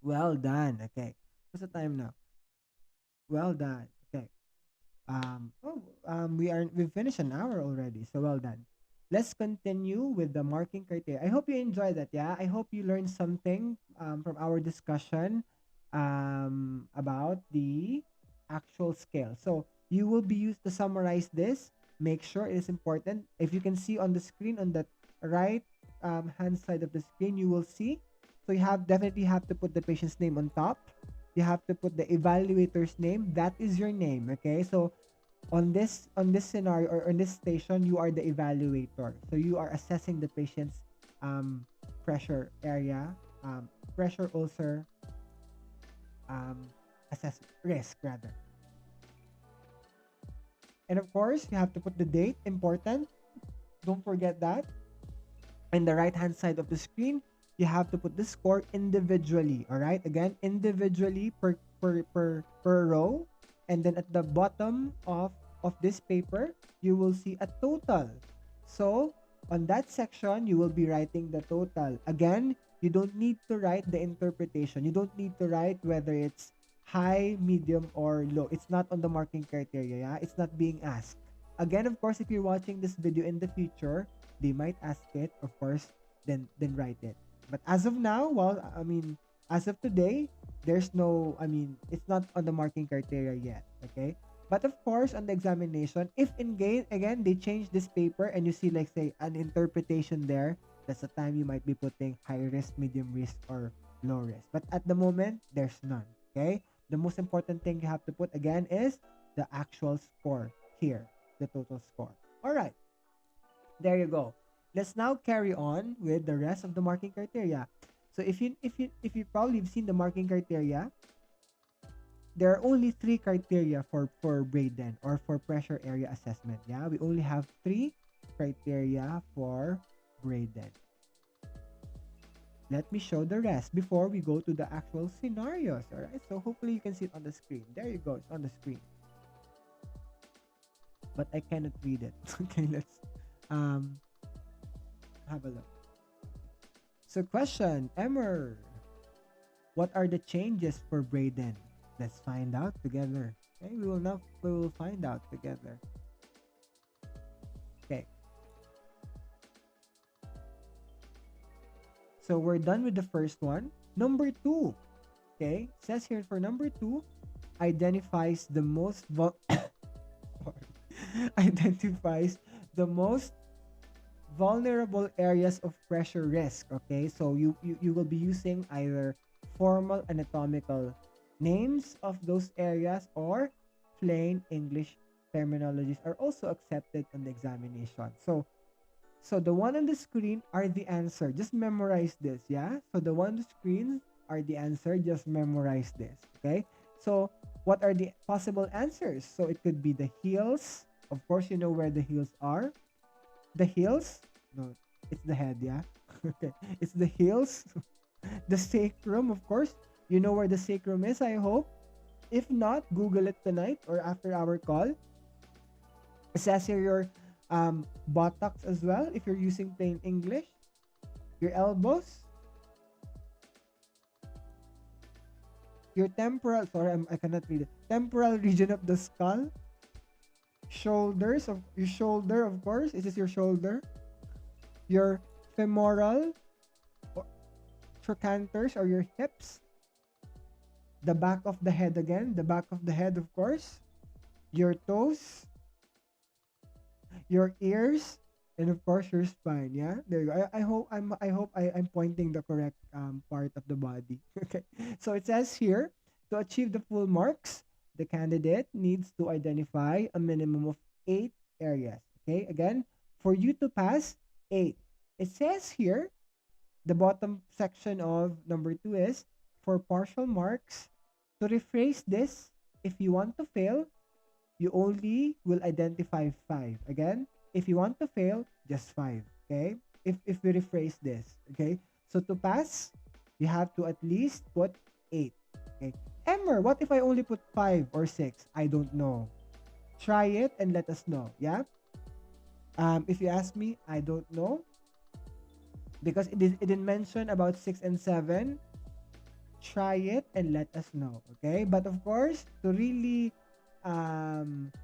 Well done. Okay. What's the time now? Well done. Okay. We've finished an hour already, so well done. Let's continue with the marking criteria. I hope you enjoyed that. Yeah, I hope you learned something from our discussion about the actual scale. So you will be used to summarize this. Make sure it is important. If you can see on the screen, on the right hand side of the screen, you will see. So you have definitely have to put the patient's name on top. You have to put the evaluator's name. That is your name. Okay, so on this scenario or on this station, you are the evaluator, so you are assessing the patient's um, pressure area, pressure ulcer, um, assessment risk rather. And of course, you have to put the date, important, don't forget that. In the right hand side of the screen, you have to put the score individually. All right, again, individually per row. And then at the bottom of this paper, you will see a total. So on that section, you will be writing the total. Again, you don't need to write the interpretation. You don't need to write whether it's high, medium, or low. It's not on the marking criteria. Yeah, it's not being asked. Again, of course, if you're watching this video in the future, they might ask it, of course, then write it. But as of now, well, as of today, there's no, it's not on the marking criteria yet. Okay. But of course, on the examination, if again they change this paper and you see, like, say, an interpretation there, that's the time you might be putting high risk, medium risk, or low risk. But at the moment, there's none. Okay. The most important thing you have to put again is the actual score here, the total score. All right. There you go. Let's now carry on with the rest of the marking criteria. So if you probably have seen the marking criteria, there are only three criteria for Braden or for pressure area assessment. Yeah, we only have three criteria for Braden. Let me show the rest before we go to the actual scenarios. All right, so hopefully you can see it on the screen. There you go, it's on the screen, but I cannot read it. Okay, let's um have a look. So question, Emer, what are the changes for Braden? Let's find out together. Okay, we will find out together. Okay. So we're done with the first one. Number 2. Okay, it says here for number 2, identifies the most identifies the most vulnerable areas of pressure risk. Okay, so you will be using either formal anatomical names of those areas, or plain English terminologies are also accepted on the examination. So the one on the screen are the answer. Just memorize this, yeah? So the one on the screen are the answer. Just memorize this, okay? So what are the possible answers? So it could be the heels. Of course, you know where the heels are. The heels? No, it's the head, yeah? Okay. It's the heels. The sacrum, of course. You know where the sacrum is, I hope. If not, Google it tonight or after our call. Assess your buttocks as well if you're using plain English. Your elbows, your temporal, sorry, I cannot read it. Temporal region of the skull, shoulders of your shoulder, of course. Is this your shoulder? Your femoral or trochanters or your hips. The back of the head again, the back of the head, of course. Your toes, your ears, and of course your spine. Yeah, there you go. I hope I'm pointing the correct part of the body. Okay, so it says here, to achieve the full marks, the candidate needs to identify a minimum of 8 areas. Okay, again, for you to pass, 8. It says here, the bottom section of number 2 is for partial marks. To rephrase this, if you want to fail, you only will identify 5. Again, if you want to fail, just 5. Okay? If we rephrase this, okay? So to pass, you have to at least put 8. Okay? Emer, what if I only put 5 or 6? I don't know. Try it and let us know. Yeah? If you ask me, I don't know. Because it didn't mention about 6 and 7. Try it and let us know. Okay? But of course, to really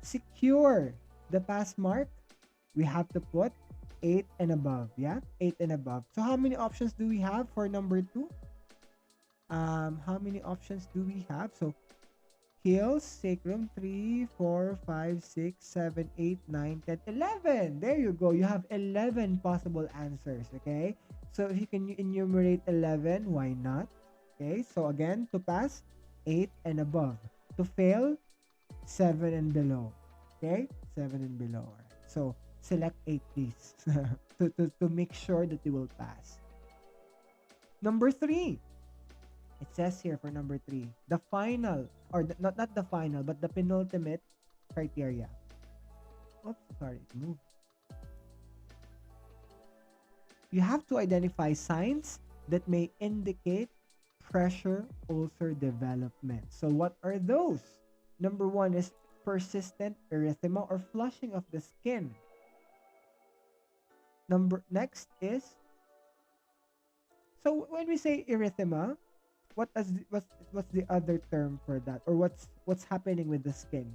secure the pass mark, we have to put 8 and above. Yeah, 8 and above. So how many options do we have for number 2? How many options do we have? So heels, sacrum, 3, 4, 5, 6, 7, 8, 9, 10, 11. There you go. You have 11 possible answers. Okay, so if you can enumerate 11, why not? Okay, so again, to pass, 8 and above. To fail, 7 and below. Okay? 7 and below. All right. So, select 8, please. to make sure that you will pass. Number 3. It says here for number 3. The final, or not the final, but the penultimate criteria. Oops, sorry. It moved. You have to identify signs that may indicate pressure ulcer development. So, what are those? Number 1 is persistent erythema or flushing of the skin. Next is, so when we say erythema, what's the other term for that, or what's happening with the skin?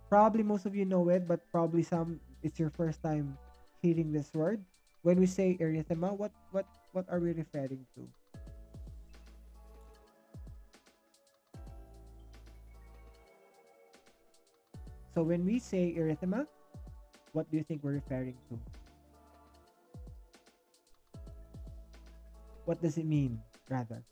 Probably most of you know it, but probably some it's your first time hearing this word. When we say erythema, what are we referring to? So when we say erythema, what do you think we're referring to? What does it mean, rather?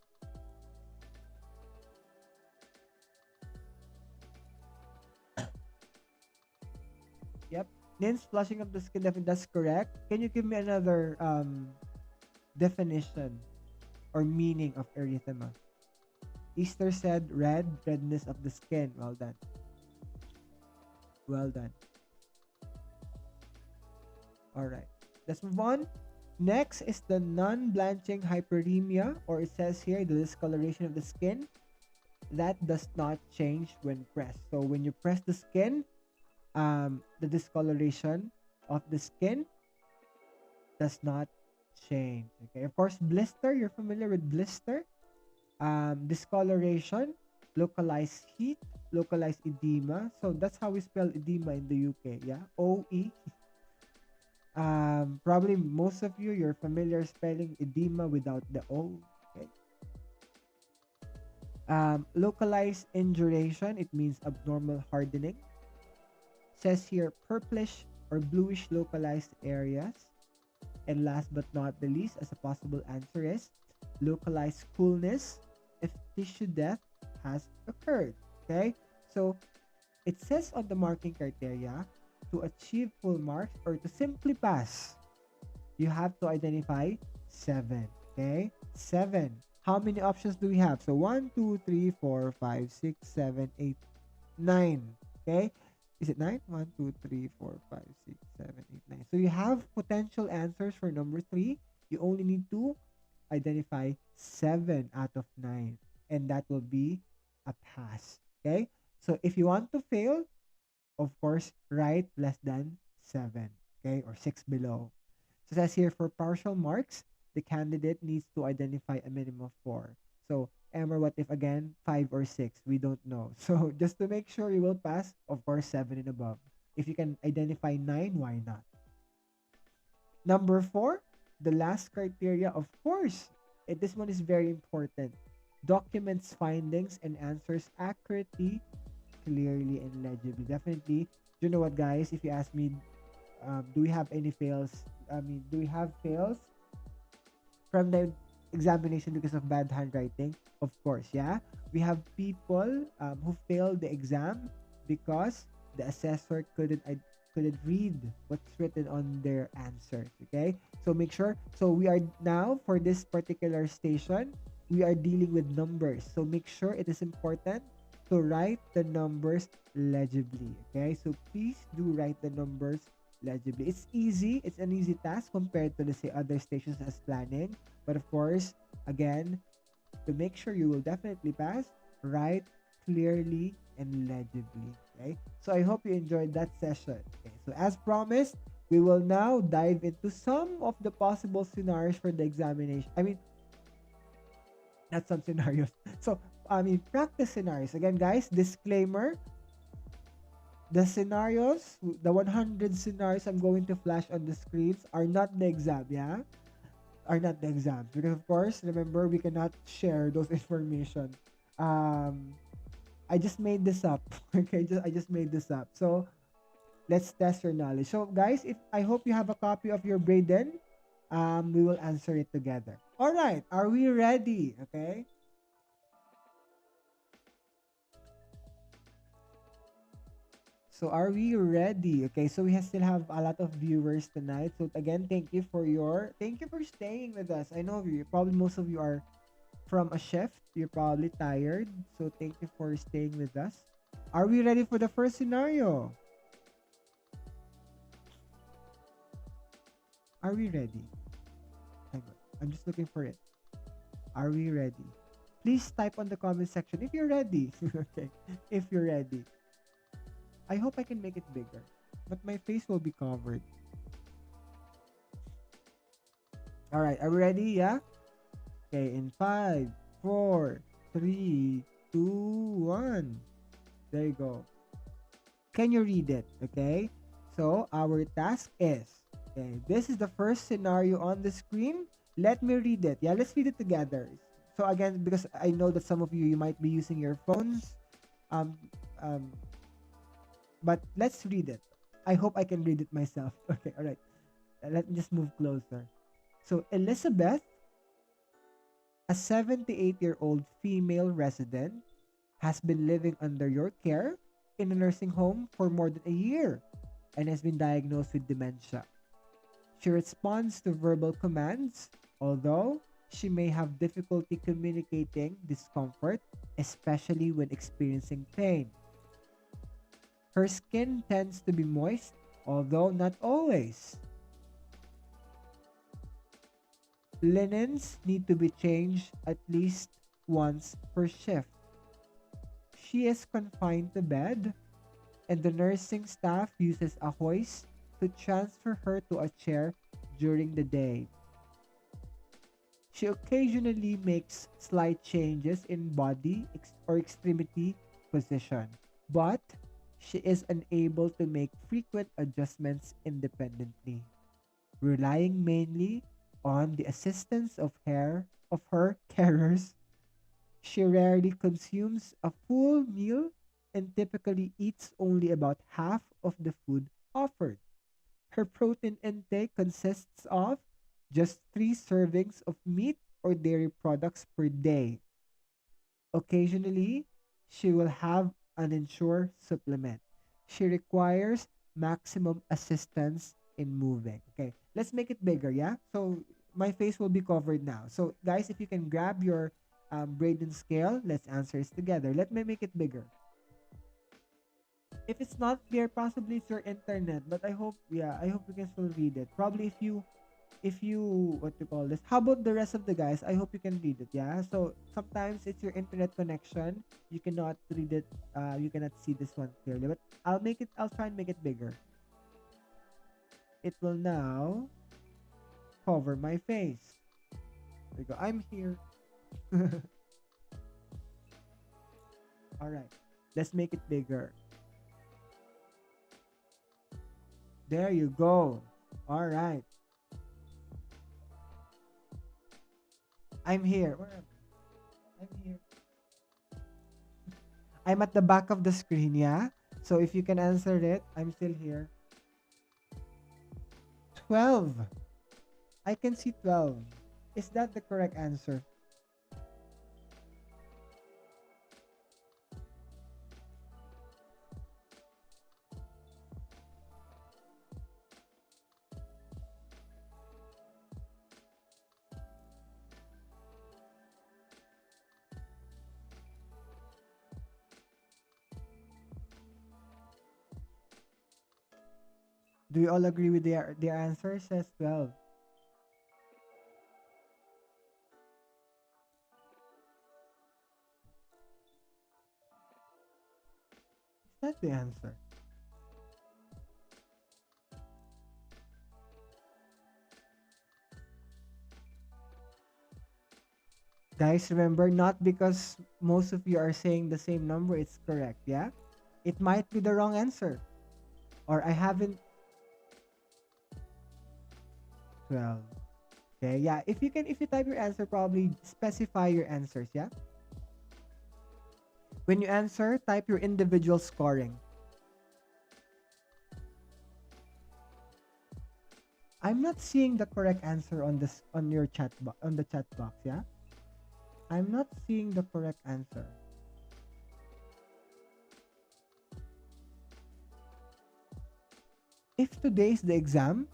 Yep. Nins, flushing of the skin, that's correct. Can you give me another definition or meaning of erythema? Easter said redness of the skin. Well done. Well done. All right. Let's move on. Next is the non-blanching hyperemia, or it says here the discoloration of the skin that does not change when pressed. So when you press the skin, the discoloration of the skin does not change. Okay. Of course, blister. You're familiar with blister. Discoloration, localized heat, localized edema. So that's how we spell edema in the UK. Yeah, OE. Probably most of you're familiar spelling edema without the O. Okay. Localized induration, it means abnormal hardening. Says here purplish or bluish localized areas. And last but not the least, as a possible answer is localized coolness if tissue death has occurred. Okay, so it says on the marking criteria to achieve full marks or to simply pass, you have to identify seven. Okay, seven. How many options do we have? So 1, 2, 3, 4, 5, 6, 7, 8, 9. Okay, is it 9? 1, 2, 3, 4, 5, 6, 7, 8, 9. So you have potential answers for number three. You only need to identify 7 out of 9, and that will be a pass. Okay, so if you want to fail, of course, write less than 7. Okay, or 6 below. So it says here for partial marks, the candidate needs to identify a minimum of 4. So, Emma, what if again 5 or 6? We don't know. So, just to make sure you will pass, of course, 7 and above. If you can identify 9, why not? Number 4, the last criteria, of course, this one is very important. Documents findings and answers accurately, clearly, and legibly. Definitely, you know what, guys? If you ask me, do we have any fails? Do we have fails from the examination because of bad handwriting? Of course, yeah. We have people who failed the exam because the assessor couldn't read what's written on their answers. Okay, so make sure. So we are now for this particular station, we are dealing with numbers. So make sure it is important to write the numbers legibly. Okay, so please do write the numbers legibly. It's easy. It's an easy task compared to, let's say, other stations as planning. But of course, again, to make sure you will definitely pass, write clearly and legibly. Okay. So I hope you enjoyed that session. Okay. So as promised, we will now dive into some of the possible scenarios for the examination. Not some scenarios. So practice scenarios. Again, guys, disclaimer, the scenarios, the 100 scenarios I'm going to flash on the screens are not the exam, yeah? Are not the exams. Because of course, remember, we cannot share those information. I just made this up. Okay, I just made this up. So let's test your knowledge. So guys, if I hope you have a copy of your Braden, we will answer it together. All right, are we ready? Okay. So are we ready? Okay, so we still have a lot of viewers tonight. So again, thank you for staying with us. I know you probably most of you are from a shift. You're probably tired. So thank you for staying with us. Are we ready for the first scenario? Are we ready? Hang on. I'm just looking for it. Are we ready? Please type on the comment section if you're ready. Okay. If you're ready. I hope I can make it bigger, but my face will be covered. All right, are we ready? Yeah? Okay, in 5, 4, 3, 2, 1. There you go. Can you read it? Okay, so our task is, okay, this is the first scenario on the screen. Let me read it. Yeah, let's read it together. So again, because I know that some of you might be using your phones, um, um, but let's read it. I hope I can read it myself. Okay, all right. Let me just move closer. So, Elizabeth, a 78-year-old female resident, has been living under your care in a nursing home for more than a year and has been diagnosed with dementia. She responds to verbal commands, although she may have difficulty communicating discomfort, especially when experiencing pain. Her skin tends to be moist, although not always. Linens need to be changed at least once per shift. She is confined to bed, and the nursing staff uses a hoist to transfer her to a chair during the day. She occasionally makes slight changes in body or extremity position, but she is unable to make frequent adjustments independently, relying mainly on the assistance of her carers She rarely consumes a full meal and typically eats only about half of the food offered. Her protein intake consists of just 3 servings of meat or dairy products per day. Occasionally, she will have an ensure supplement. She requires maximum assistance in moving. Okay, let's make it bigger, yeah? So my face will be covered now. So guys, if you can grab your Braden scale, let's answer this together. Let me make it bigger. If it's not clear, possibly it's your internet, but I hope, yeah, I hope you can still read it. Probably if you what to call this, how about the rest of the guys? I hope you can read it, yeah? So sometimes it's your internet connection, you cannot read it, you cannot see this one clearly, but I'll try and make it bigger. It will now cover my face. There you go, I'm here. All right, let's make it bigger. There you go. All right, I'm here. Where am I? I'm here. I'm at the back of the screen, yeah? So if you can answer it, I'm still here. 12. I can see 12. Is that the correct answer? Do you all agree with their answer? Says 12. Is that the answer? Guys, remember, not because most of you are saying the same number, it's correct, yeah? It might be the wrong answer. Or I haven't 12. Okay, yeah. If you type your answer, probably specify your answers, yeah? When you answer, type your individual scoring. I'm not seeing the correct answer on this on your on the chat box, yeah? I'm not seeing the correct answer. If today is the exam,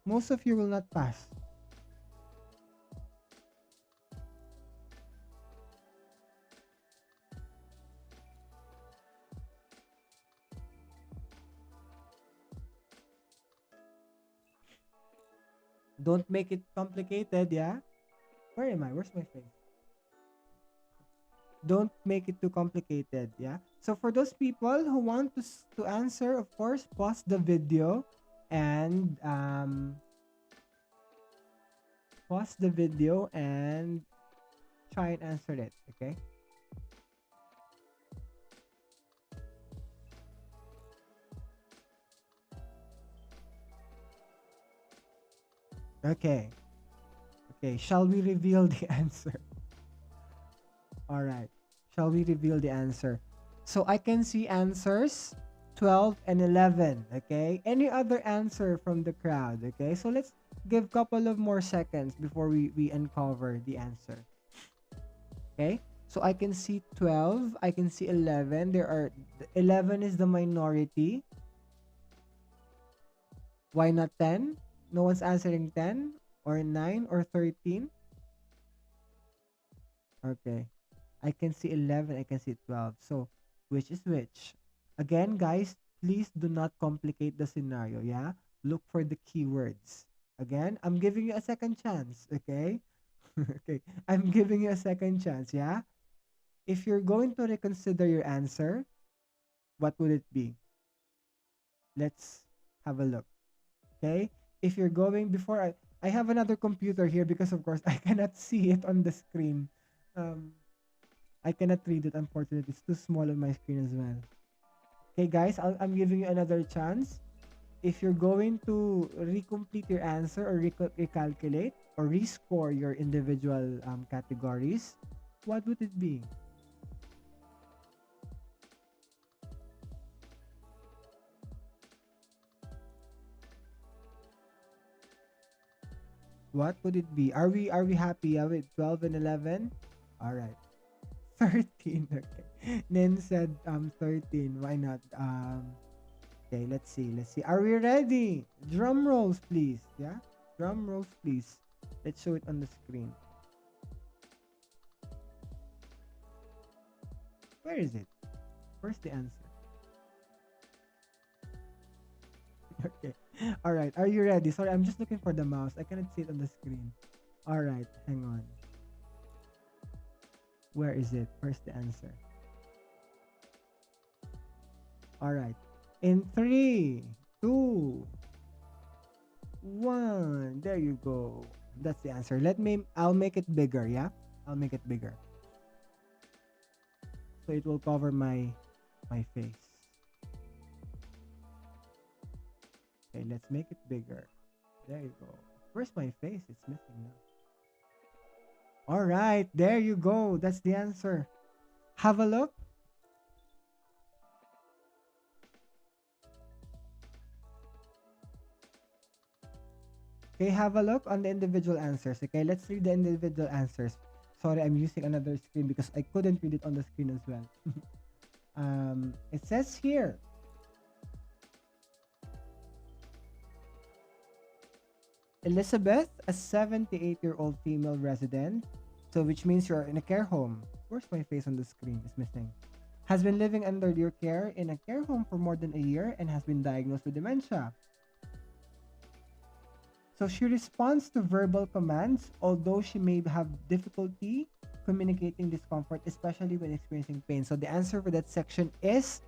most of you will not pass. Don't make it complicated, yeah? Where am I? Where's my face? Don't make it too complicated, yeah? So for those people who want to answer, of course, pause the video and try and answer it, okay? Okay. Okay, shall we reveal the answer? All right. Shall we reveal the answer? So I can see answers 12 and 11, okay? Any other answer from the crowd, okay? So let's give couple of more seconds before we uncover the answer. Okay? So I can see 12, I can see 11. 11 is the minority. Why not 10? No one's answering 10 or 9 or 13. Okay. I can see 11, I can see 12. So, which is which? Again, guys, please do not complicate the scenario, yeah? Look for the keywords. Again, I'm giving you a second chance, okay? Okay. I'm giving you a second chance, yeah? If you're going to reconsider your answer, what would it be? Let's have a look. Okay? If you're going before I have another computer here because of course I cannot see it on the screen. Um I cannot read it, unfortunately. It's too small on my screen as well. Okay, guys, I'm giving you another chance. If you're going to recomplete your answer or recalculate or rescore your individual categories, What would it be? What would it be? Are we happy with 12 and 11? All right. 13. Okay. Nen said 13. Why not? Okay, let's see. Let's see. Are we ready? Drum rolls, please. Yeah? Drum rolls, please. Let's show it on the screen. Where is it? Where's the answer? Okay. All right. Are you ready? Sorry, I'm just looking for the mouse. I cannot see it on the screen. All right. Hang on. Where is it? Where's the answer? All right. In 3, 2, 1. There you go. That's the answer. I'll make it bigger, yeah? I'll make it bigger. So it will cover my face. Okay, let's make it bigger. There you go. Where's my face? It's missing now. All right, there you go. That's the answer. Have a look. Okay, have a look on the individual answers. Okay, let's read the individual answers. Sorry, I'm using another screen because I couldn't read it on the screen as well. It says here, Elizabeth, a 78-year-old female resident, so which means you're in a care home. Where's my face on the screen? It's missing. Has been living under your care in a care home for more than a year and has been diagnosed with dementia. So she responds to verbal commands, although she may have difficulty communicating discomfort, especially when experiencing pain. So the answer for that section is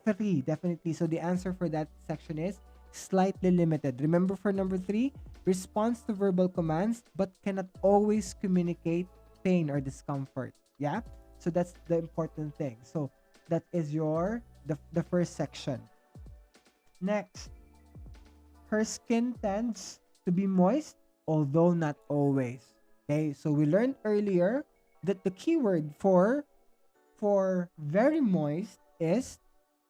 3, definitely. So the answer for that section is slightly limited. Remember for number 3, responds to verbal commands, but cannot always communicate pain or discomfort. Yeah? So that's the important thing. So that is the first section. Next, her skin tends to be moist, although not always. Okay, so we learned earlier that the keyword for very moist is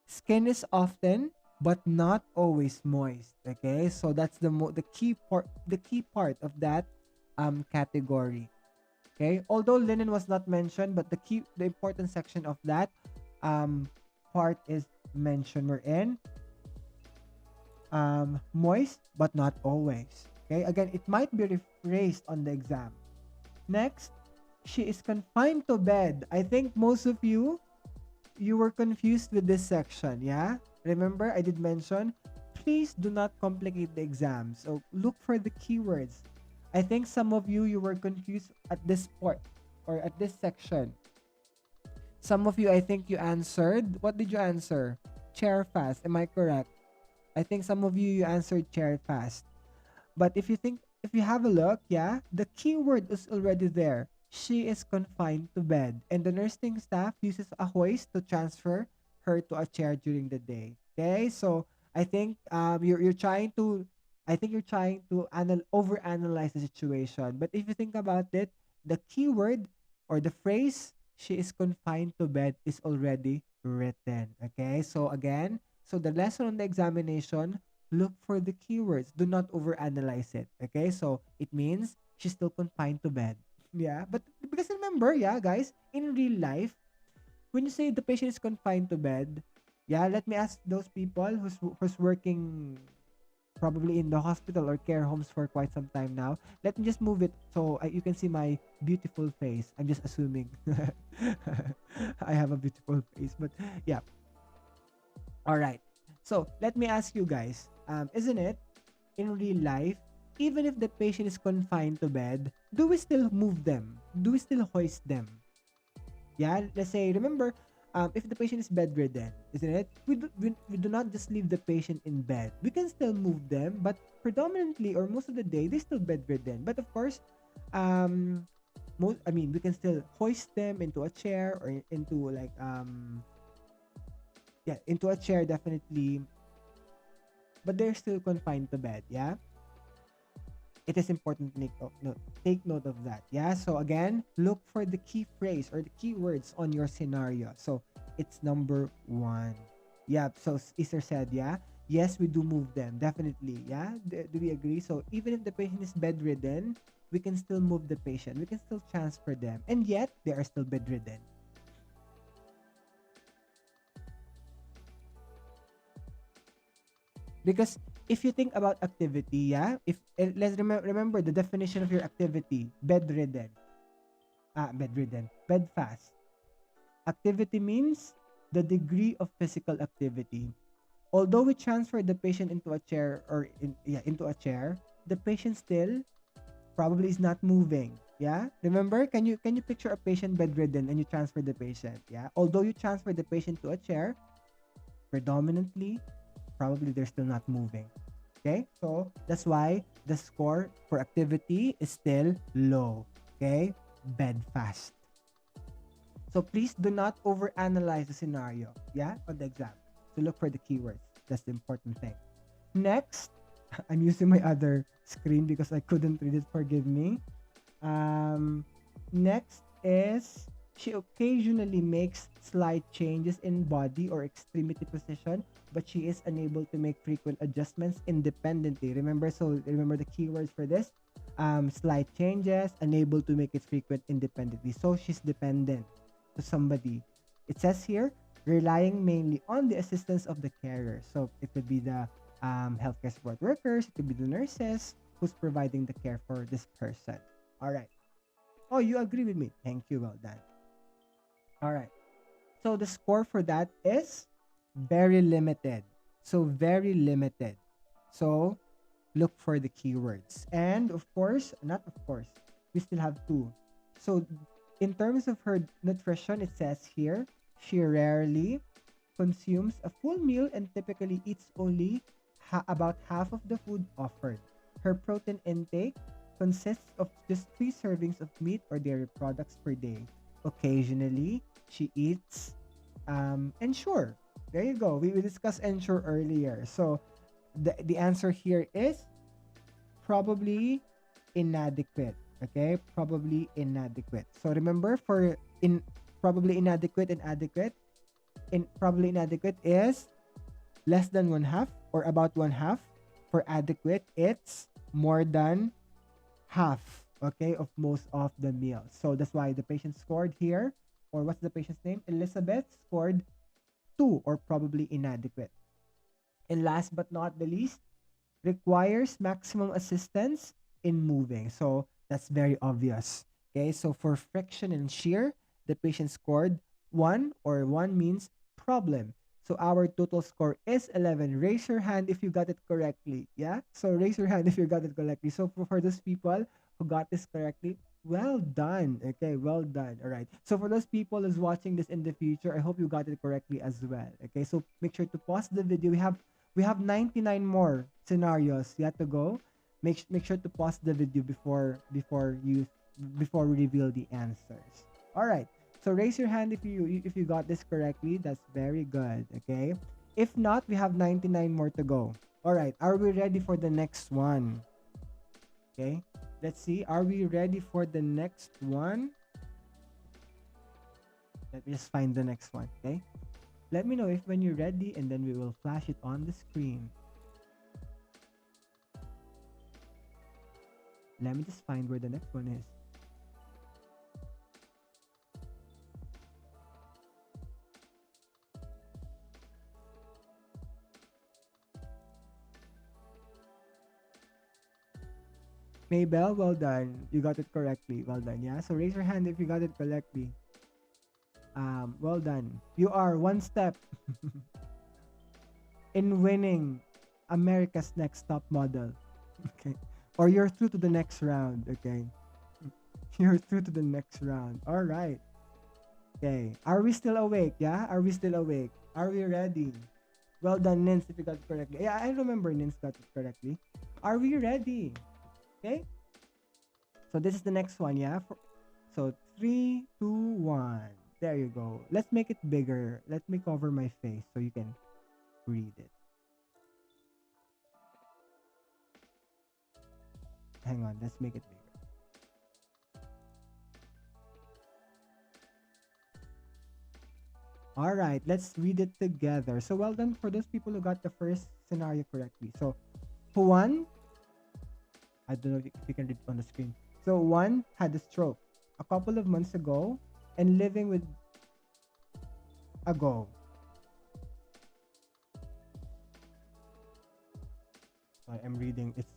skin is often but not always moist. Okay, so that's the key part of that category. Okay, although linen was not mentioned, but the important section of that part is mentioned. We're in moist but not always. Okay, again, it might be rephrased on the exam. Next, she is confined to bed. I think most of you were confused with this section. Yeah, remember I did mention, please do not complicate the exam, so look for the keywords. I think some of you were confused at this part or at this section. Some of you, I think you answered, what did you answer? Chair fast, am I correct? I think some of you answered chair fast. But if you have a look, yeah, the keyword is already there. She is confined to bed, and the nursing staff uses a hoist to transfer her to a chair during the day. Okay, so I think you're trying to, overanalyze the situation. But if you think about it, the keyword or the phrase "she is confined to bed" is already written. Okay, so again, so the lesson on the examination, look for the keywords. Do not overanalyze it. Okay, so it means she's still confined to bed. Yeah, but because remember, yeah, guys, in real life, when you say the patient is confined to bed, yeah, let me ask those people who's working probably in the hospital or care homes for quite some time now. Let me just move it so you can see my beautiful face. I'm just assuming I have a beautiful face, but yeah. All right. So let me ask you guys, isn't it in real life, even if the patient is confined to bed, do we still move them? Do we still hoist them? Yeah, let's say, remember, if the patient is bedridden, isn't it? We do not just leave the patient in bed. We can still move them, but predominantly or most of the day, they're still bedridden. But of course, we can still hoist them into a chair or into like, into a chair, definitely. But they're still confined to bed, yeah? it is important to take note of that. Yeah. So again, look for the key phrase or the keywords on your scenario. So it's number one. Yeah. So Easter said, yeah, yes, we do move them. Definitely. Yeah. Do we agree? So even if the patient is bedridden, we can still move the patient. We can still transfer them. And yet they are still bedridden. Because if you think about activity, yeah, if let's remember the definition of your activity: bedridden, bedridden, bedfast. Activity means the degree of physical activity. Although we transfer the patient into a chair into a chair, the patient still probably is not moving. Yeah, remember? Can you picture a patient bedridden and you transfer the patient? Yeah, although you transfer the patient to a chair, predominantly, probably they're still not moving. Okay, so that's why the score for activity is still low. Okay, bed fast. So please do not overanalyze the scenario, yeah, on the exam. So look for the keywords. That's the important thing. Next, I'm using my other screen because I couldn't read it. Forgive me. Um, Next is she occasionally makes slight changes in body or extremity position, but she is unable to make frequent adjustments independently. Remember the keywords for this. Slight changes, unable to make it frequent independently. So she's dependent to somebody. It says here, relying mainly on the assistance of the carer. So it could be the healthcare support workers, it could be the nurses who's providing the care for this person. All right. Oh, you agree with me? Thank you. Well done. All right. So the score for that is very limited. So very limited. So look for the keywords. And of course, not of course, we still have two. So in terms of her nutrition, it says here, she rarely consumes a full meal and typically eats only about half of the food offered. Her protein intake consists of just 3 servings of meat or dairy products per day. Occasionally, she eats ensure. There you go. We discussed ensure earlier. So the answer here is probably inadequate. Okay, probably inadequate. So remember, for in probably inadequate and adequate, in probably inadequate is less than one half or about one half. For adequate, it's more than half, okay, of most of the meals. So that's why the patient scored here, or what's the patient's name? Elizabeth scored 2 or probably inadequate. And last but not the least, requires maximum assistance in moving. So that's very obvious. Okay, so for friction and shear, the patient scored 1, or 1 means problem. So our total score is 11. Raise your hand if you got it correctly. Yeah? So raise your hand if you got it correctly. So for those people who got this correctly, well done. Okay, well done. All right. So for those people who's watching this in the future, I hope you got it correctly as well. Okay, so make sure to pause the video. We have 99 more scenarios yet to go. Make sure to pause the video before we reveal the answers. All right. So raise your hand if you got this correctly. That's very good. Okay. If not, we have 99 more to go. All right. Are we ready for the next one? Okay. Let's see. Are we ready for the next one? Let me just find the next one. Okay. Let me know if when you're ready, and then we will flash it on the screen. Let me just find where the next one is. Maybell, well done. You got it correctly. Well done. Yeah. So raise your hand if you got it correctly. Well done. You are one step in winning America's Next Top Model. Okay. Or you're through to the next round. Okay. You're through to the next round. All right. Okay. Are we still awake? Yeah. Are we still awake? Are we ready? Well done, Nins, if you got it correctly. Yeah, I remember Nins got it correctly. Are we ready? Okay. So this is the next one. Yeah. So 3, 2, 1. There you go. Let's make it bigger. Let me cover my face so you can read it. hang on, let's make it bigger. All right, let's read it together. So well done for those people who got the first scenario correctly. So Juan, I don't know if you can read it on the screen. So Juan had a stroke a couple of months ago and living with ago. I'm reading. It's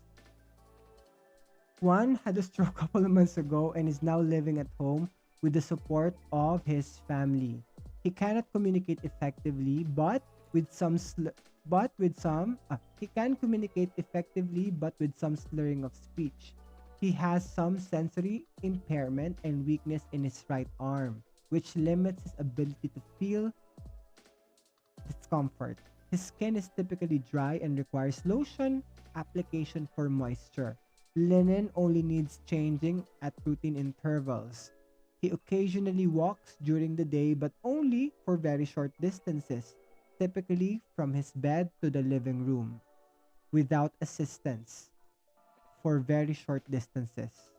Juan had a stroke a couple of months ago and is now living at home with the support of his family. He cannot communicate effectively, but with some he can communicate effectively, but with some slurring of speech. He has some sensory impairment and weakness in his right arm, which limits his ability to feel discomfort. His skin is typically dry and requires lotion application for moisture. Linen only needs changing at routine intervals. He occasionally walks during the day but only for very short distances, typically from his bed to the living room, without assistance for very short distances,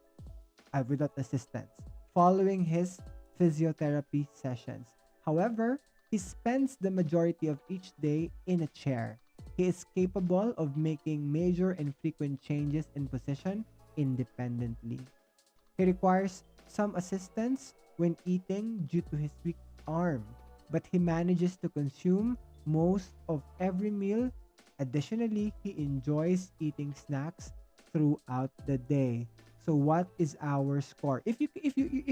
without assistance, following his physiotherapy sessions. However, he spends the majority of each day in a chair. He is capable of making major and frequent changes in position independently. He requires some assistance when eating due to his weak arm, but he manages to consume most of every meal. Additionally, he enjoys eating snacks throughout the day. So what is our score? If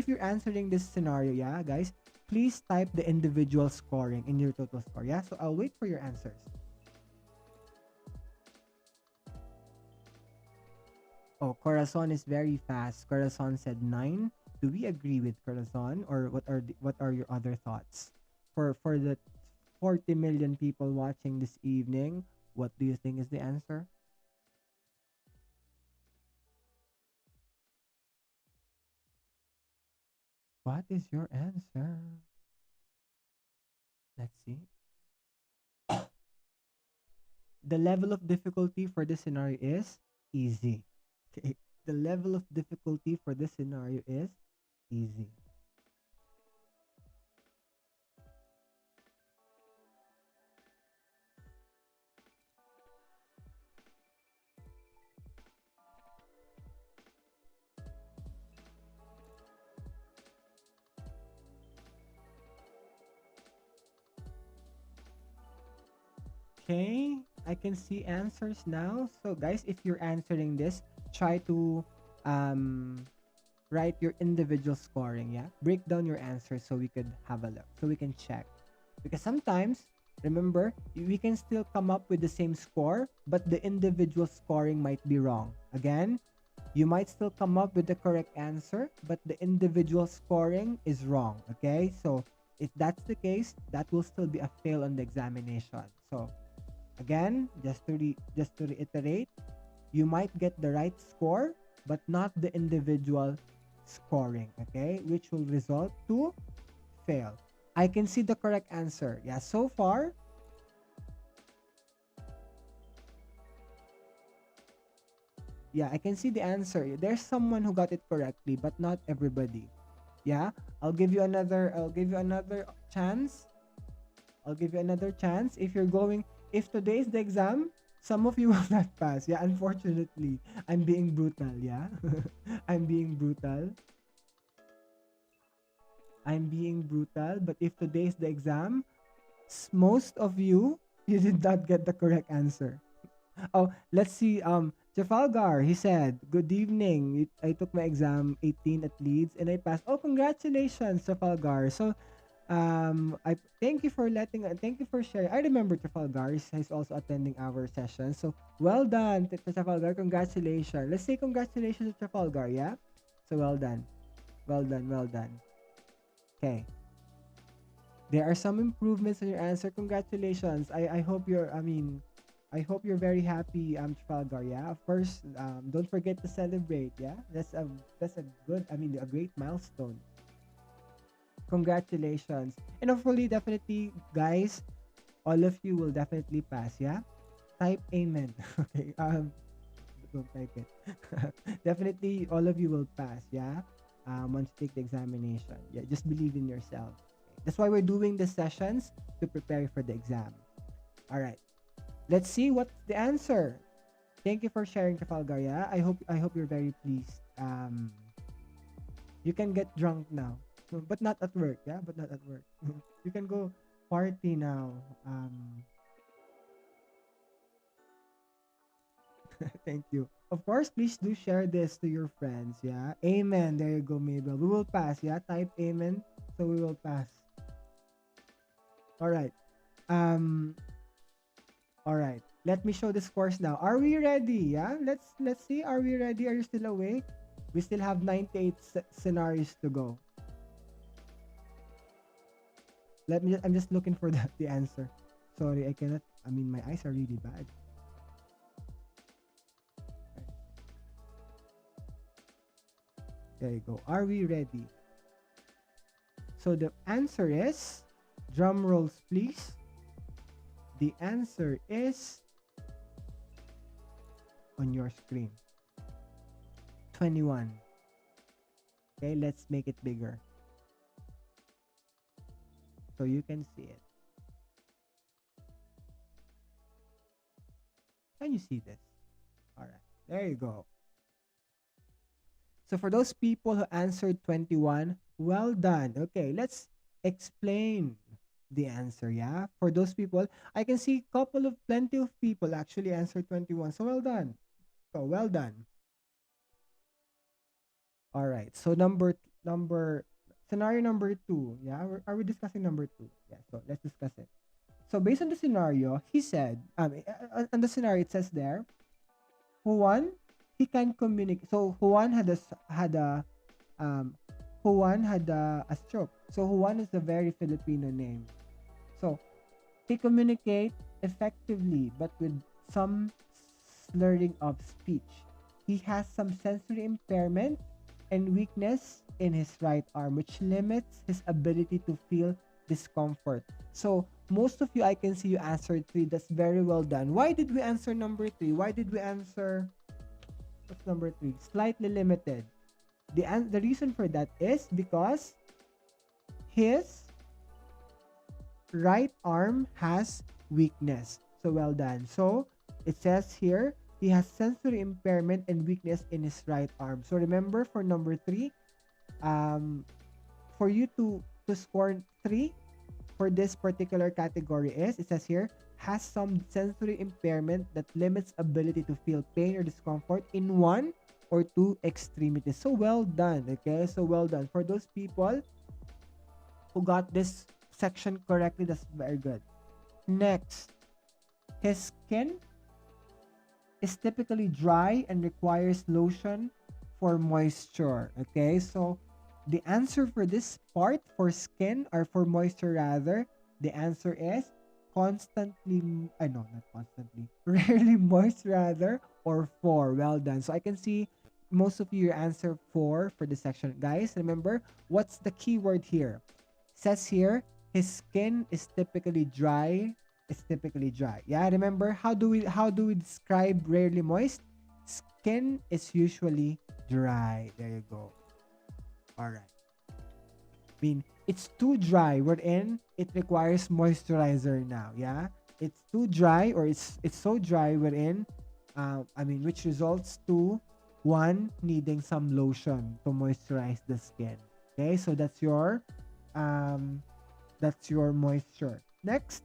you're answering this scenario, yeah, guys, please type the individual scoring in your total score. Yeah, so I'll wait for your answers. Oh, Corazon is very fast. Corazon said 9. Do we agree with Corazon, or what are your other thoughts? For the 40 million people watching this evening, what do you think is the answer? What is your answer? Let's see. The level of difficulty for this scenario is easy. Okay. The level of difficulty for this scenario is easy. Okay, I can see answers now. So guys, if you're answering this, try to um write your individual scoring, yeah? Break down your answers so we could have a look, so we can check. Because sometimes, remember, we can still come up with the same score, but the individual scoring might be wrong. Again, you might still come up with the correct answer, but the individual scoring is wrong, okay? So if that's the case, that will still be a fail on the examination. So again, just to reiterate, you might get the right score, but not the individual scoring, okay? Which will result to fail. I can see the correct answer. Yeah, so far, yeah, I can see the answer. There's someone who got it correctly, but not everybody. Yeah, I'll give you another chance. I'll give you another chance. If today is the exam, some of you will not pass. Yeah, unfortunately, I'm being brutal. Yeah, I'm being brutal. I'm being brutal. But if today is the exam, most of you, you did not get the correct answer. Oh, let's see. Trafalgar, he said, "Good evening. I took my exam 18 at Leeds and I passed." Oh, congratulations, Trafalgar. So, I thank you for thank you for sharing. I remember Trafalgar is also attending our session. So, well done, Trafalgar. Congratulations. Let's say congratulations to Trafalgar. Yeah. So well done. Well done. Well done. Okay. There are some improvements in your answer. Congratulations. I hope you're. I hope you're very happy, Trafalgar. Yeah. Of course. Don't forget to celebrate. Yeah. That's a good. A great milestone. Congratulations. And hopefully, definitely, guys, all of you will definitely pass. Yeah. Type amen. Okay. don't like it. Definitely, all of you will pass. Yeah. Once you take the examination, yeah, just believe in yourself. That's why we're doing the sessions to prepare you for the exam. All right. Let's see what's the answer. Thank you for sharing, Trafalgar. Yeah. I hope you're very pleased. You can get drunk now, but not at work. Yeah, but not at work. You can go party now. Thank you. Of course, please do share this to your friends. Yeah. Amen. There you go, Mabel. We will pass. Yeah. Type amen. So we will pass. All right. Um. All right. Let me show the scores now. Are we ready? Yeah. Let's see. Are we ready? Are you still awake? We still have 98 scenarios to go. I'm just looking for the answer. Sorry, I cannot. I mean, my eyes are really bad. There you go. Are we ready? So the answer is, drum rolls please. The answer is on your screen. 21. Okay, let's make it bigger so you can see it. Can you see this? All right, there you go. So for those people who answered 21, well done. Okay, let's explain the answer. Yeah, for those people, I can see plenty of people actually answered 21. So well done. So well done. All right. So scenario number 2. Yeah, are we discussing number 2? Yeah. So let's discuss it. So based on the scenario, he said, on the scenario it says there, Juan, he can communicate. So Juan um, had a stroke. So Juan is a very Filipino name. So he communicate effectively, but with some slurring of speech. He has some sensory impairment and weakness in his right arm, which limits his ability to feel discomfort. So most of you, I can see you answered 3. That's very well done. Why did we answer number 3? Why did we answer, what's number 3? Slightly limited. The reason for that is because his right arm has weakness. So well done. So it says here, he has sensory impairment and weakness in his right arm. So remember, for number 3, for you to score 3 for this particular category is, it says here, has some sensory impairment that limits ability to feel pain or discomfort in 1 or 2 extremities. So well done. Okay, so well done. For those people who got this section correctly, that's very good. Next, his skin is typically dry and requires lotion for moisture. Okay, so the answer for this part, for skin, or for moisture rather, the answer is constantly, no, not constantly, rarely moist rather, or 4. Well done. So I can see most of you answer 4 for this section. Guys, remember, what's the keyword here? It says here, his skin is typically dry. It's typically dry. Yeah, remember, how do we describe rarely moist? Skin is usually dry. There you go. All right. I mean, it's too dry, wherein it requires moisturizer now. Yeah, it's too dry, or it's so dry wherein, which results to one needing some lotion to moisturize the skin. Okay, so that's your moisture. Next,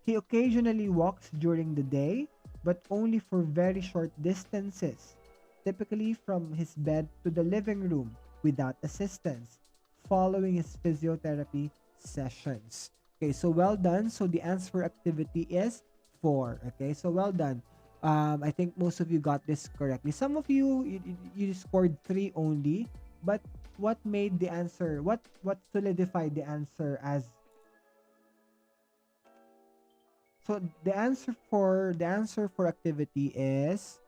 he occasionally walks during the day, but only for very short distances, typically from his bed to the living room without assistance, following his physiotherapy sessions. Okay, so well done. So the answer for activity is 4. Okay, so well done. I think most of you got this correctly. Some of you scored 3 only, but what made the answer? What solidified the answer as? So the answer for activity is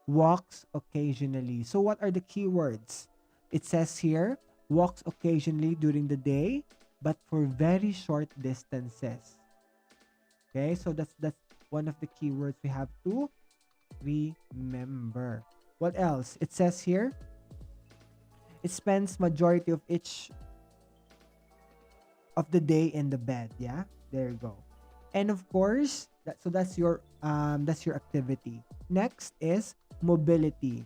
walks occasionally. So what are the keywords? It says here, walks occasionally during the day, but for very short distances. Okay, so that's one of the keywords we have to Remember. What else? It says here, it spends majority of each of the day in the bed. Yeah, there you go. And of course, that's your activity. Next is mobility.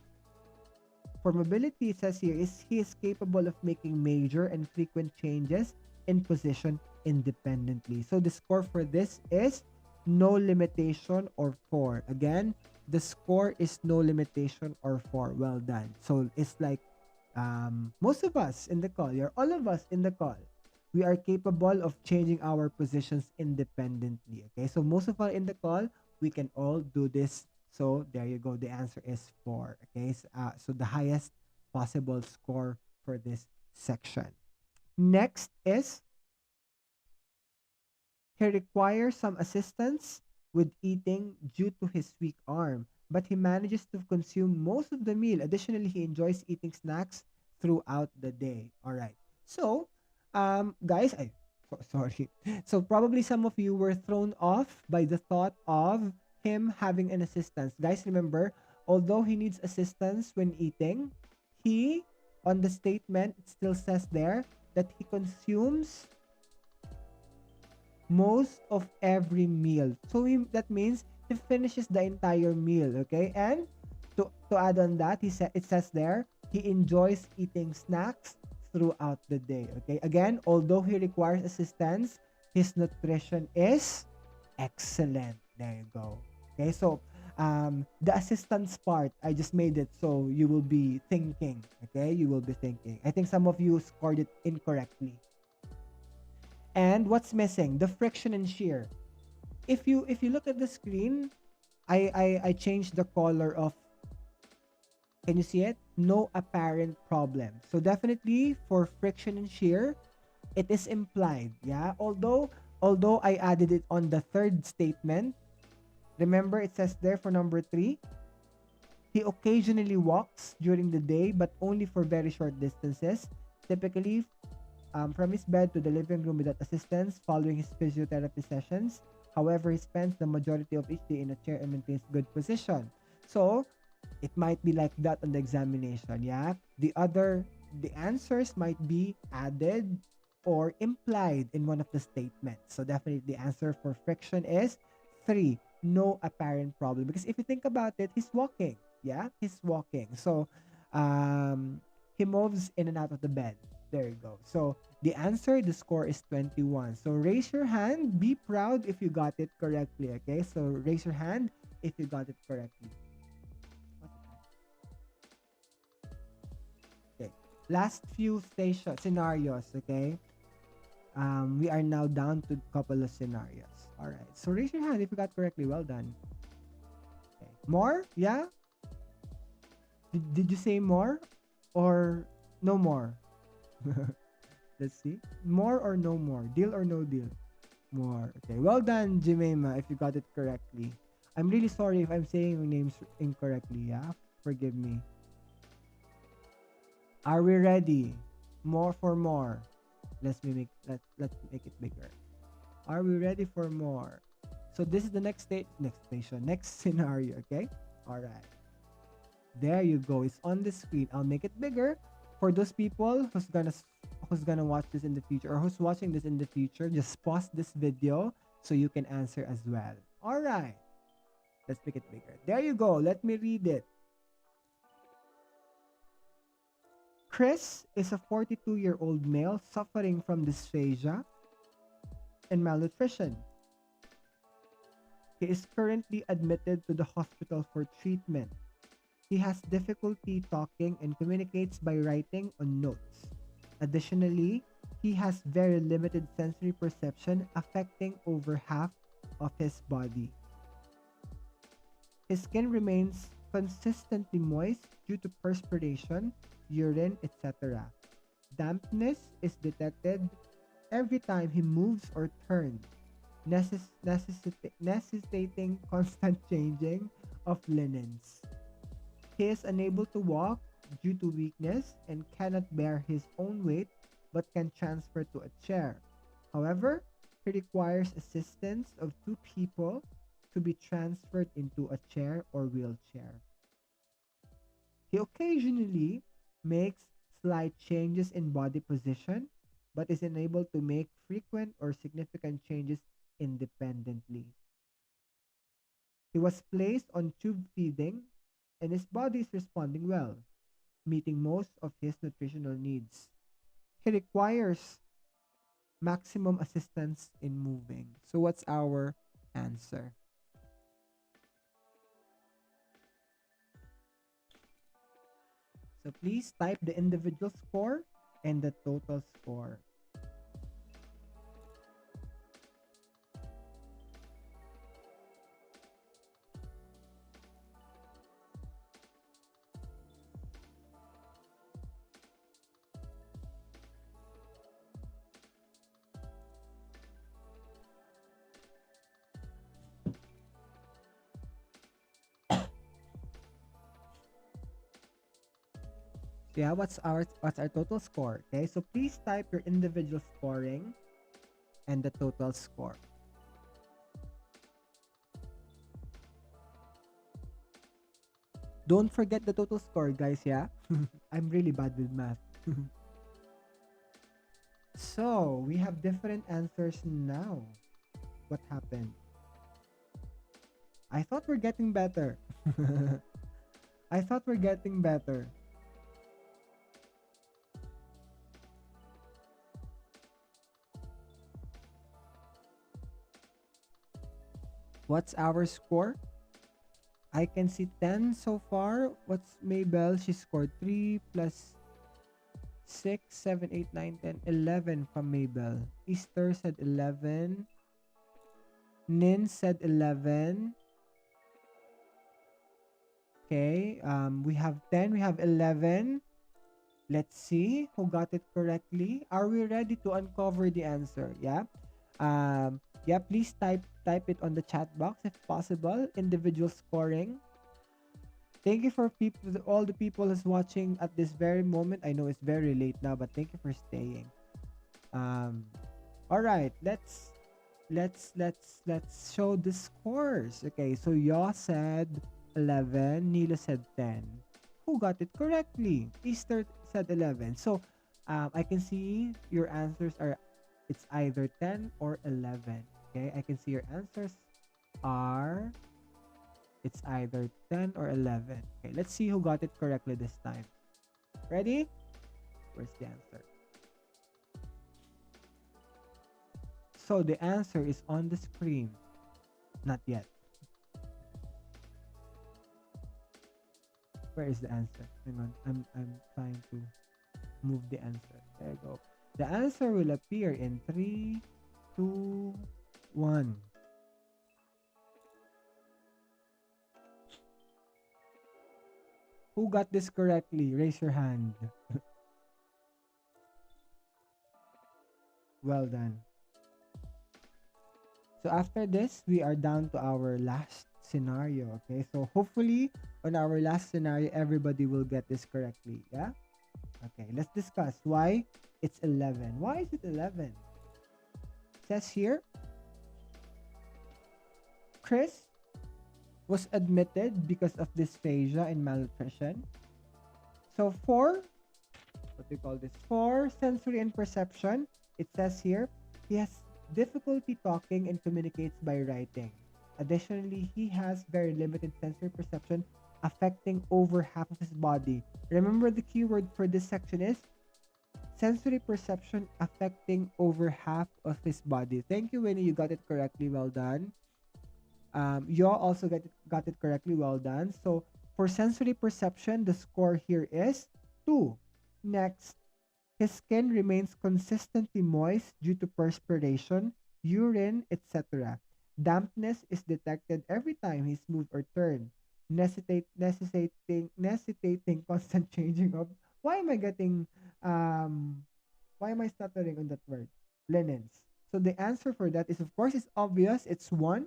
For mobility, it says here is he is capable of making major and frequent changes in position independently. So the score for this is no limitation or 4. Again, the score is no limitation or 4. Well done. So it's like most of us in the call, you're all of us in the call, we are capable of changing our positions independently. Okay, so most of us in the call, we can all do this. So there you go. The answer is 4. Okay, so the highest possible score for this section. Next is he requires some assistance with eating due to his weak arm, but he manages to consume most of the meal. Additionally, he enjoys eating snacks throughout the day. All right. So, guys, sorry. So probably some of you were thrown off by the thought of him having an assistance. Guys, remember, although he needs assistance when eating, he on the statement it still says there that he consumes most of every meal. So that means he finishes the entire meal, okay? And to add on that, it says there he enjoys eating snacks throughout the day, okay? Again, although he requires assistance, his nutrition is excellent. There you go. Okay, so the assistance part, I just made it so you will be thinking, okay? You will be thinking. I think some of you scored it incorrectly. And what's missing? The friction and shear. If you look at the screen, I changed the color of, can you see it? No apparent problem. So definitely for friction and shear, it is implied. Yeah. Although I added it on the third statement, remember it says there for number 3, he occasionally walks during the day, but only for very short distances. Typically, from his bed to the living room without assistance following his physiotherapy sessions. However, he spends the majority of each day in a chair and maintains good position. So, it might be like that on the examination, yeah? The answers might be added or implied in one of the statements. So, definitely the answer for friction is 3, no apparent problem. Because if you think about it, he's walking, yeah? He's walking. So, he moves in and out of the bed. There you go. So the answer, the score is 21. So raise your hand. Be proud if you got it correctly. Okay. So raise your hand if you got it correctly. Okay. Last few scenarios. Okay. We are now down to a couple of scenarios. All right. So raise your hand if you got correctly. Well done. Okay. More? Yeah. Did you say more or no more? Let's see. More or no more? Deal or no deal? More. Okay. Well done, Jemima, if you got it correctly. I'm really sorry if I'm saying your names incorrectly, yeah? Forgive me. Are we ready? More for more. Let's make it bigger. Are we ready for more? So this is the next scenario, okay? All right. There you go. It's on the screen. I'll make it bigger. For those people who's gonna watch this in the future or who's watching this in the future, just pause this video so you can answer as well. All right. Let's make it bigger. There you go. Let me read it. Chris is a 42-year-old male suffering from dysphagia and malnutrition. He is currently admitted to the hospital for treatment. He has difficulty talking and communicates by writing on notes. Additionally, he has very limited sensory perception, affecting over half of his body. His skin remains consistently moist due to perspiration, urine, etc. Dampness is detected every time he moves or turns, necessitating constant changing of linens. He is unable to walk due to weakness and cannot bear his own weight but can transfer to a chair. However, he requires assistance of 2 people to be transferred into a chair or wheelchair. He occasionally makes slight changes in body position, but is unable to make frequent or significant changes independently. He was placed on tube feeding, and his body is responding well, meeting most of his nutritional needs. He requires maximum assistance in moving. So, what's our answer? So, please type the individual score and the total score. Yeah, what's our total score? Okay, so please type your individual scoring and the total score. Don't forget the total score, guys, yeah? I'm really bad with math. So, we have different answers now. What happened? I thought we're getting better. I thought we're getting better. What's our score? I can see 10 so far. What's Maybell? She scored 3 plus 6, 7, 8, 9, 10, 11 from Maybell. Easter said 11. Nin said 11. Okay, we have 10, we have 11. Let's see who got it correctly. Are we ready to uncover the answer? Yeah. Yeah, please type it on the chat box if possible. Individual scoring. Thank you for all the people who's watching at this very moment. I know it's very late now, but thank you for staying. All right, let's show the scores. Okay, so Yaw said 11, Nilo said 10. Who got it correctly? Easter said 11. So, I can see your answers are, it's either 10 or 11. Okay, I can see your answers are, it's either 10 or 11. Okay, let's see who got it correctly this time. Ready? Where's the answer? So the answer is on the screen. Not yet. Where is the answer? Hang on. I'm trying to move the answer. There you go. The answer will appear in 3, 2, 1. Who got this correctly? Raise your hand. Well done. So after this, we are down to our last scenario. Okay, so hopefully on our last scenario, everybody will get this correctly. Yeah. Okay, let's discuss why it's 11. Why is it 11? It says here, Chris was admitted because of dysphagia and malnutrition. So for, what do you call this? For sensory and perception, it says here, he has difficulty talking and communicates by writing. Additionally, he has very limited sensory perception, affecting over half of his body. Remember, the keyword for this section is sensory perception affecting over half of his body. Thank you, Winnie. You got it correctly. Well done. You also got it correctly. Well done. So for sensory perception, the score here is 2. Next, his skin remains consistently moist due to perspiration, urine, etc. Dampness is detected every time he's moved or turned, necessitating constant changing of. Why am I getting why am I stuttering on that word? Linens. So the answer for that is, of course, it's obvious. It's 1.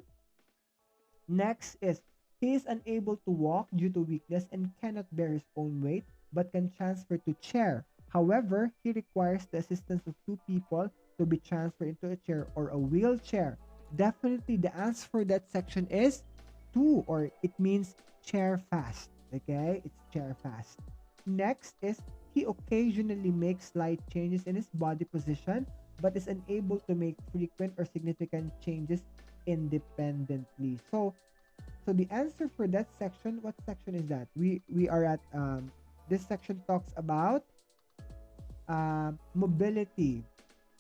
Next is, he is unable to walk due to weakness and cannot bear his own weight, but can transfer to chair. However, he requires the assistance of 2 people to be transferred into a chair or a wheelchair. Definitely the answer for that section is 2, or it means chair fast. Okay, it's chair fast. Next is he occasionally makes slight changes in his body position but is unable to make frequent or significant changes independently. So the answer for that section, what section is that? We are at this section talks about mobility.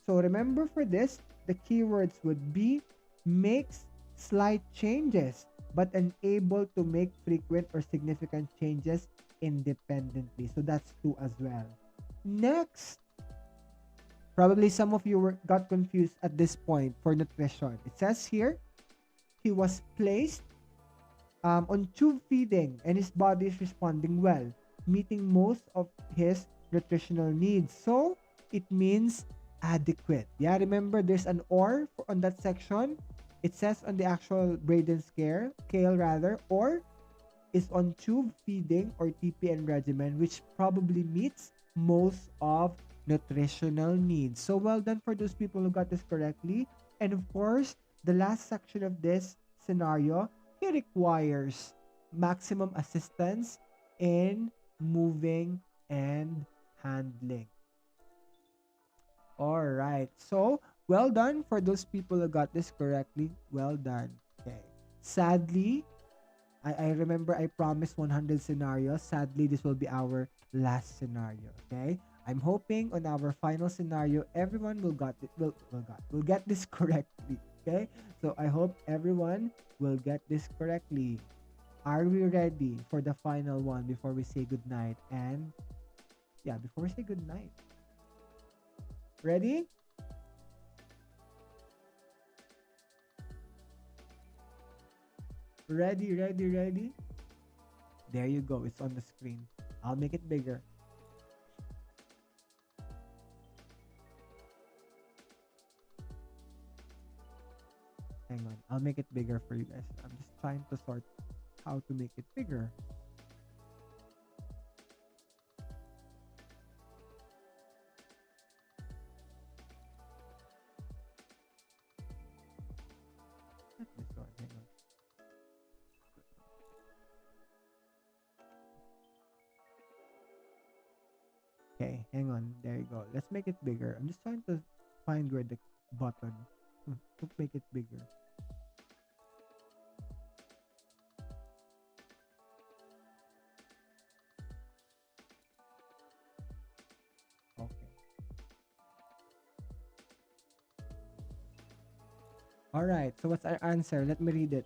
So remember for this, the keywords would be makes slight changes but unable to make frequent or significant changes independently. So that's 2 as well. Next, probably some of you got confused at this point for nutrition. It says here he was placed on tube feeding and his body is responding well, meeting most of his nutritional needs. So it means adequate. Yeah, remember there's an or for, on that section. It says on the actual Braden scale rather, or is on tube feeding or TPN regimen, which probably meets most of nutritional needs. So well done for those people who got this correctly. And of course, the last section of this scenario, he requires maximum assistance in moving and handling. All right. So well done for those people who got this correctly. Well done. Okay. Sadly, I remember I promised 100 scenarios. Sadly, this will be our last scenario. Okay, I'm hoping on our final scenario, everyone will get this correctly. Okay, so I hope everyone will get this correctly. Are we ready for the final one before we say good night? And yeah, before we say good night, ready? Ready? There you go. It's on the screen. I'll make it bigger. Hang on. I'll make it bigger for you guys. I'm just trying to sort how to make it bigger. Not this one. Hang on. Okay, hang on. There you go. Let's make it bigger. I'm just trying to find where the button to make it bigger. Okay. All right. So what's our answer? Let me read it.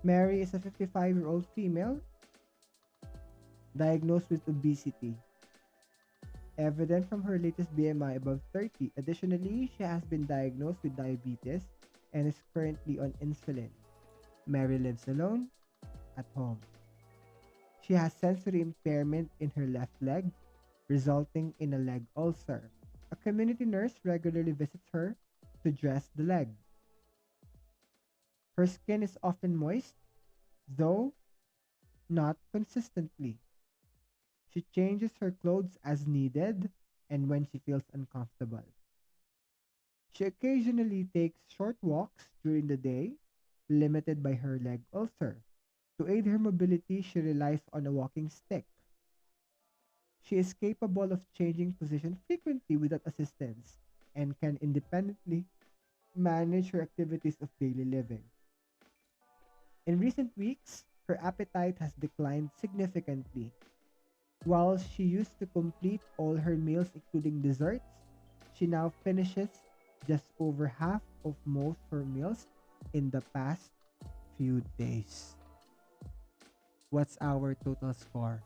Mary is a 55-year-old female diagnosed with obesity, evident from her latest BMI above 30. Additionally, she has been diagnosed with diabetes and is currently on insulin. Mary lives alone at home. She has sensory impairment in her left leg, resulting in a leg ulcer. A community nurse regularly visits her to dress the leg. Her skin is often moist, though not consistently. She changes her clothes as needed and when she feels uncomfortable. She occasionally takes short walks during the day, limited by her leg ulcer. To aid her mobility, she relies on a walking stick. She is capable of changing position frequently without assistance and can independently manage her activities of daily living. In recent weeks, her appetite has declined significantly. While she used to complete all her meals, including desserts, she now finishes just over half of most her meals in the past few days. What's our total score?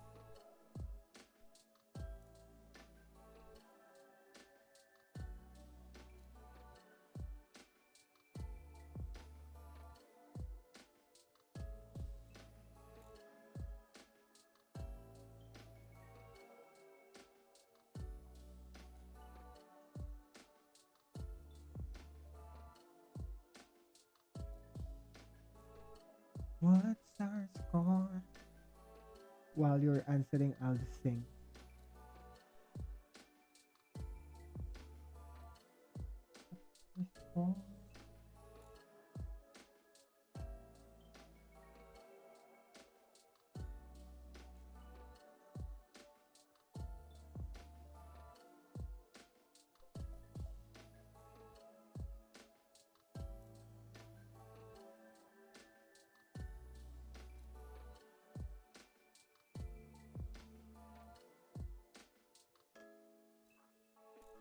What's our score? while you're answering, I'll just sing.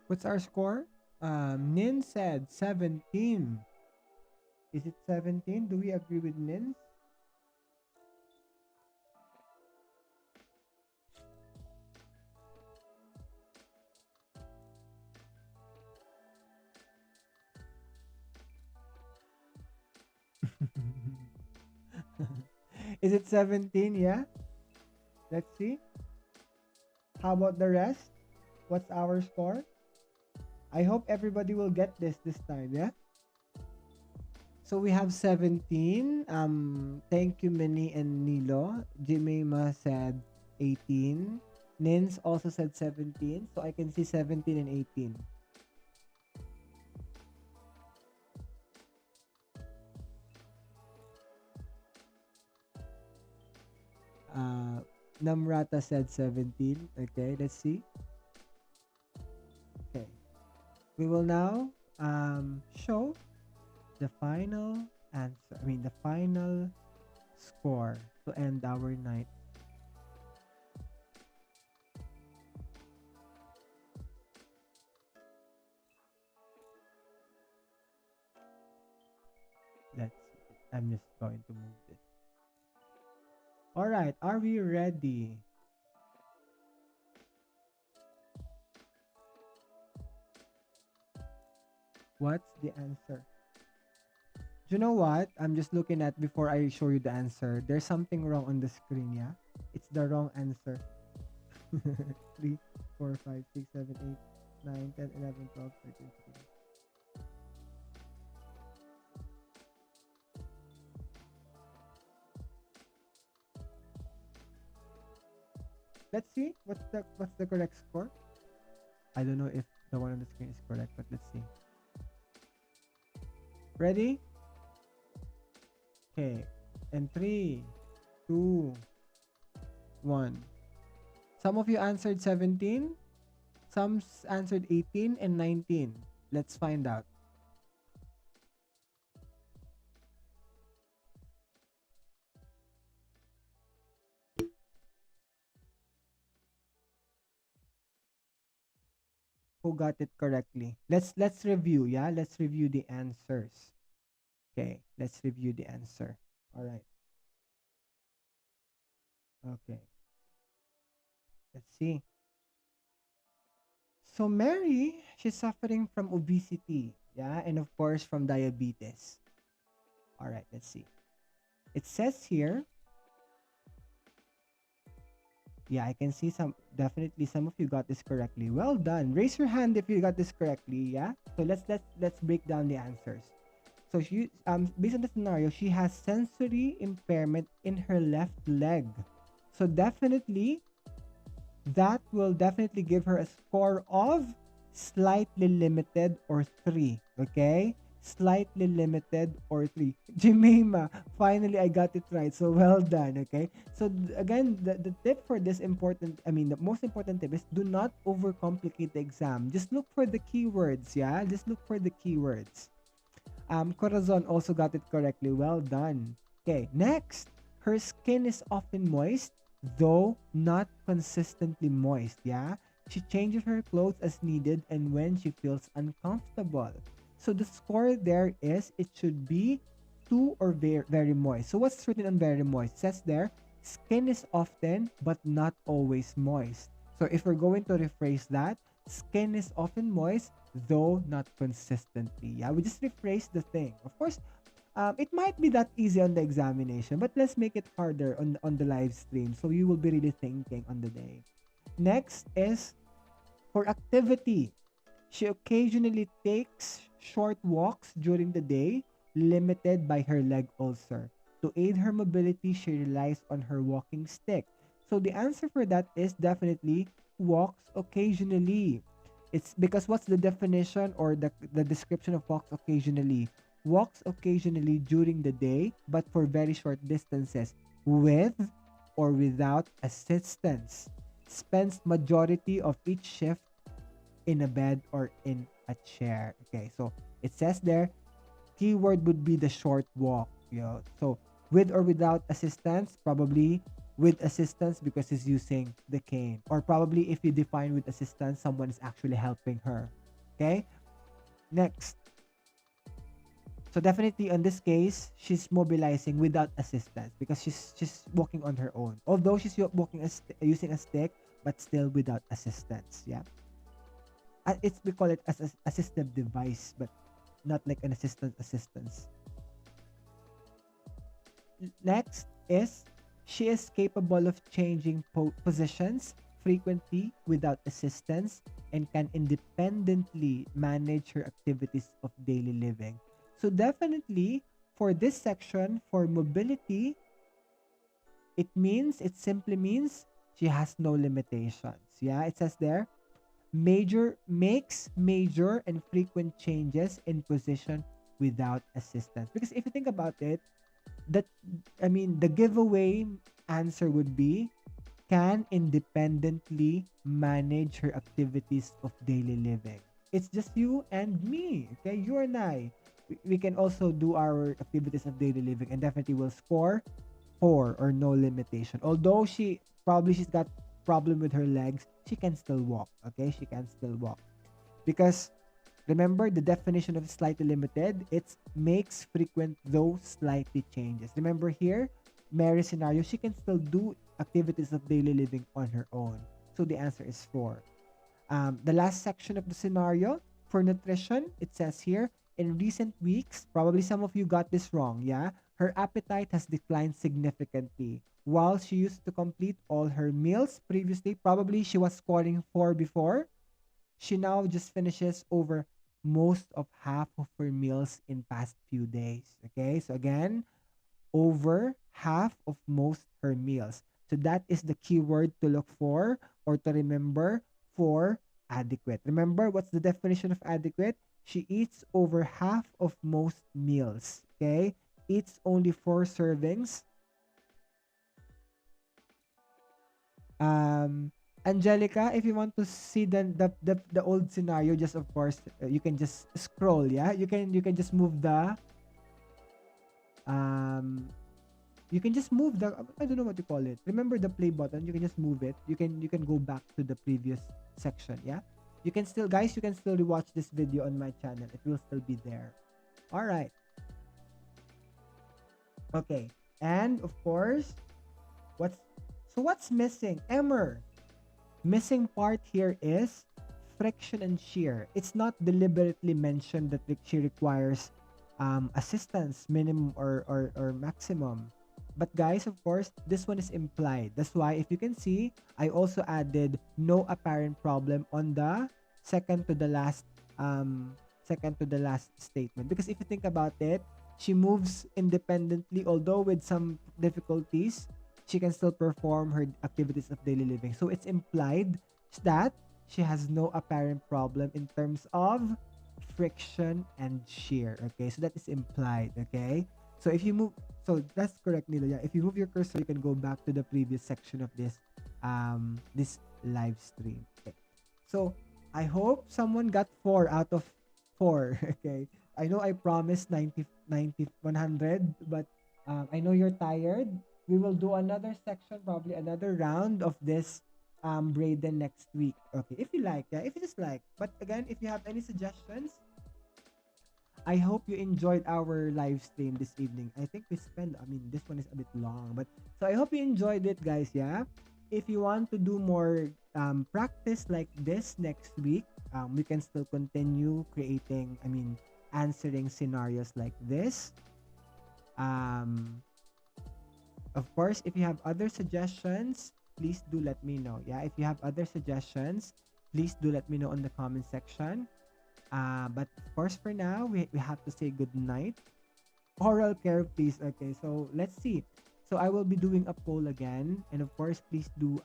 What's our score? Nin said 17. Is it 17? Do we agree with Nin? Is it 17? Yeah. Let's see. How about the rest? What's our score? I hope everybody will get this time, yeah? So we have 17. Thank you, Minnie and Nilo. Jimema said 18. Nins also said 17. So I can see 17 and 18. Namrata said 17. Okay, let's see. Okay. We will now show the final answer. I mean, the final score to end our night. Let's see. I'm just going to move this. All right, are we ready? What's the answer? Do you know what? I'm just looking at before I show you the answer. There's something wrong on the screen, yeah? It's the wrong answer. 3, 4, 5, 6, 7, 8, 9, 10, 11, 12, 13, 14. Let's see what's the correct score. I don't know if the one on the screen is correct, but let's see. Ready? Okay. And 3, 2, 1. Some of you answered 17. Some answered 18 and 19. Let's find out. Who got it correctly? Let's review, yeah? Let's review the answers. Okay, let's review the answer. All right. Okay. Let's see. So Mary, she's suffering from obesity, yeah, and of course from diabetes. All right, let's see. It says here, yeah, I can see definitely some of you got this correctly. Well done. Raise your hand if you got this correctly, yeah? So let's break down the answers. So she based on the scenario, she has sensory impairment in her left leg. So definitely that will definitely give her a score of slightly limited or 3. Okay? Slightly limited or 3. Jemima, finally I got it right. So well done. Okay? So again, the tip for this the most important tip is do not overcomplicate the exam. Just look for the keywords. Yeah? Just look for the keywords. Corazon also got it correctly. Well done. Okay, next. Her skin is often moist, though not consistently moist. Yeah? She changes her clothes as needed and when she feels uncomfortable. So the score there is it should be 2 or very, very moist. So what's written on very moist? It says there, skin is often but not always moist. So if we're going to rephrase that, skin is often moist, though not consistently. Yeah, we just rephrase the thing. Of course, it might be that easy on the examination, but let's make it harder on the live stream so you will be really thinking on the day. Next is for activity. She occasionally takes short walks during the day, limited by her leg ulcer. To aid her mobility, she relies on her walking stick. So the answer for that is definitely walks occasionally. It's because what's the definition or the description of walks occasionally? Walks occasionally during the day, but for very short distances, with or without assistance. Spends majority of each shift in a bed or in a chair. Okay, so it says there, keyword would be the short walk. So with or without assistance, probably with assistance because he's using the cane, or probably if you define with assistance, someone is actually helping her. Okay, next. So definitely in this case, she's mobilizing without assistance because she's walking on her own. Although she's walking using a stick, but still without assistance. Yeah, it's we call it as an assistive device, but not like an assistance. Next is she is capable of changing positions frequently without assistance and can independently manage her activities of daily living. So definitely for this section, for mobility, it simply means she has no limitations. Yeah, it says there, makes major and frequent changes in position without assistance. Because if you think about it, that the giveaway answer would be can independently manage her activities of daily living. It's just you and me. Okay, you and I. We can also do our activities of daily living and definitely will score 4 or no limitation. Although she's got problem with her legs, she can still walk. Okay, she can still walk because remember the definition of slightly limited. It's makes frequent though slightly changes. Remember here, Mary's scenario, she can still do activities of daily living on her own. So the answer is 4. The last section of the scenario for nutrition, it says here, in recent weeks, probably some of you got this wrong, yeah? Her appetite has declined significantly. While she used to complete all her meals previously, probably she was scoring 4 before, she now just finishes over most of half of her meals in past few days. Okay, so again, over half of most her meals. So that is the keyword to look for or to remember for adequate. Remember what's the definition of adequate? She eats over half of most meals. Okay, eats only 4 servings. Um, Angelica, if you want to see the old scenario, just of course you can just scroll. Yeah, you can just move the um you can just move the I don't know what you call it. Remember the play button? You can just move it. You can go back to the previous section. Yeah, you can still guys. You can still rewatch this video on my channel. It will still be there. All right. Okay. And of course, what's missing? Emer. Missing part here is friction and shear. It's not deliberately mentioned that she requires assistance, minimum or maximum. But guys, of course, this one is implied. That's why if you can see, I also added no apparent problem on the second to the last statement. Because if you think about it, she moves independently, although with some difficulties, she can still perform her activities of daily living. So it's implied that she has no apparent problem in terms of friction and shear. Okay, so that is implied. Okay, so if you move, so that's correct, Nilo. Yeah, if you move your cursor, you can go back to the previous section of this live stream. Okay, so I hope someone got 4 out of 4. Okay, I know I promised 90, 100, but I know you're tired. We will do another section, probably another round of this Braden next week. Okay, if you like, yeah, if you just like. But again, if you have any suggestions, I hope you enjoyed our live stream this evening. I think this one is a bit long, but so I hope you enjoyed it, guys. Yeah. If you want to do more practice like this next week, we can still continue creating, answering scenarios like this. Um, of course, if you have other suggestions, please do let me know. Yeah, if you have other suggestions, please do let me know in the comment section. But of course, for now, we have to say good night. Oral care, please. Okay, so let's see. So I will be doing a poll again, and of course, please do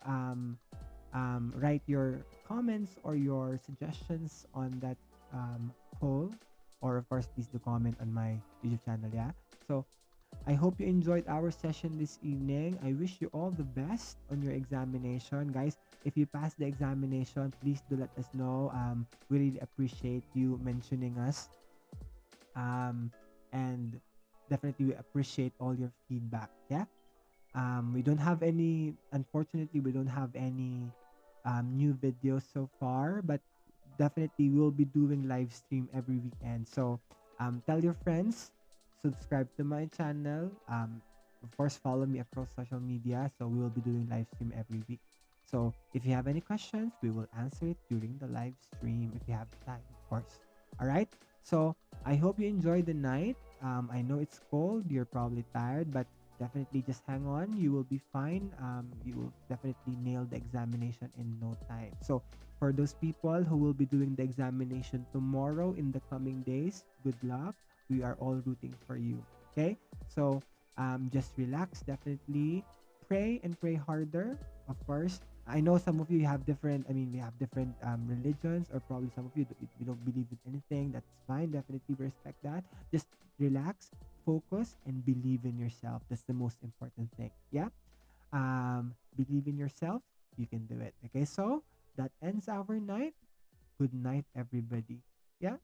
write your comments or your suggestions on that poll, or of course, please do comment on my YouTube channel. Yeah. So I hope you enjoyed our session this evening. I wish you all the best on your examination, guys. If you pass the examination, please do let us know. We really appreciate you mentioning us. And definitely we appreciate all your feedback. Yeah. We don't have any, unfortunately, we don't have any new videos so far, but definitely we'll be doing live stream every weekend. So tell your friends, subscribe to my channel. Of course, follow me across social media. So we will be doing live stream every week. So if you have any questions, we will answer it during the live stream if you have time, of course. All right. So I hope you enjoy the night. I know it's cold. You're probably tired, but definitely just hang on. You will be fine. You will definitely nail the examination in no time. So for those people who will be doing the examination tomorrow in the coming days, good luck. We are all rooting for you. Okay. So just relax. Definitely pray and pray harder. Of course, I know some of you have different. I mean, we have different religions, or probably some of you you don't believe in anything. That's fine. Definitely respect that. Just relax, focus, and believe in yourself. That's the most important thing. Yeah. Believe in yourself. You can do it. Okay. So that ends our night. Good night, everybody. Yeah.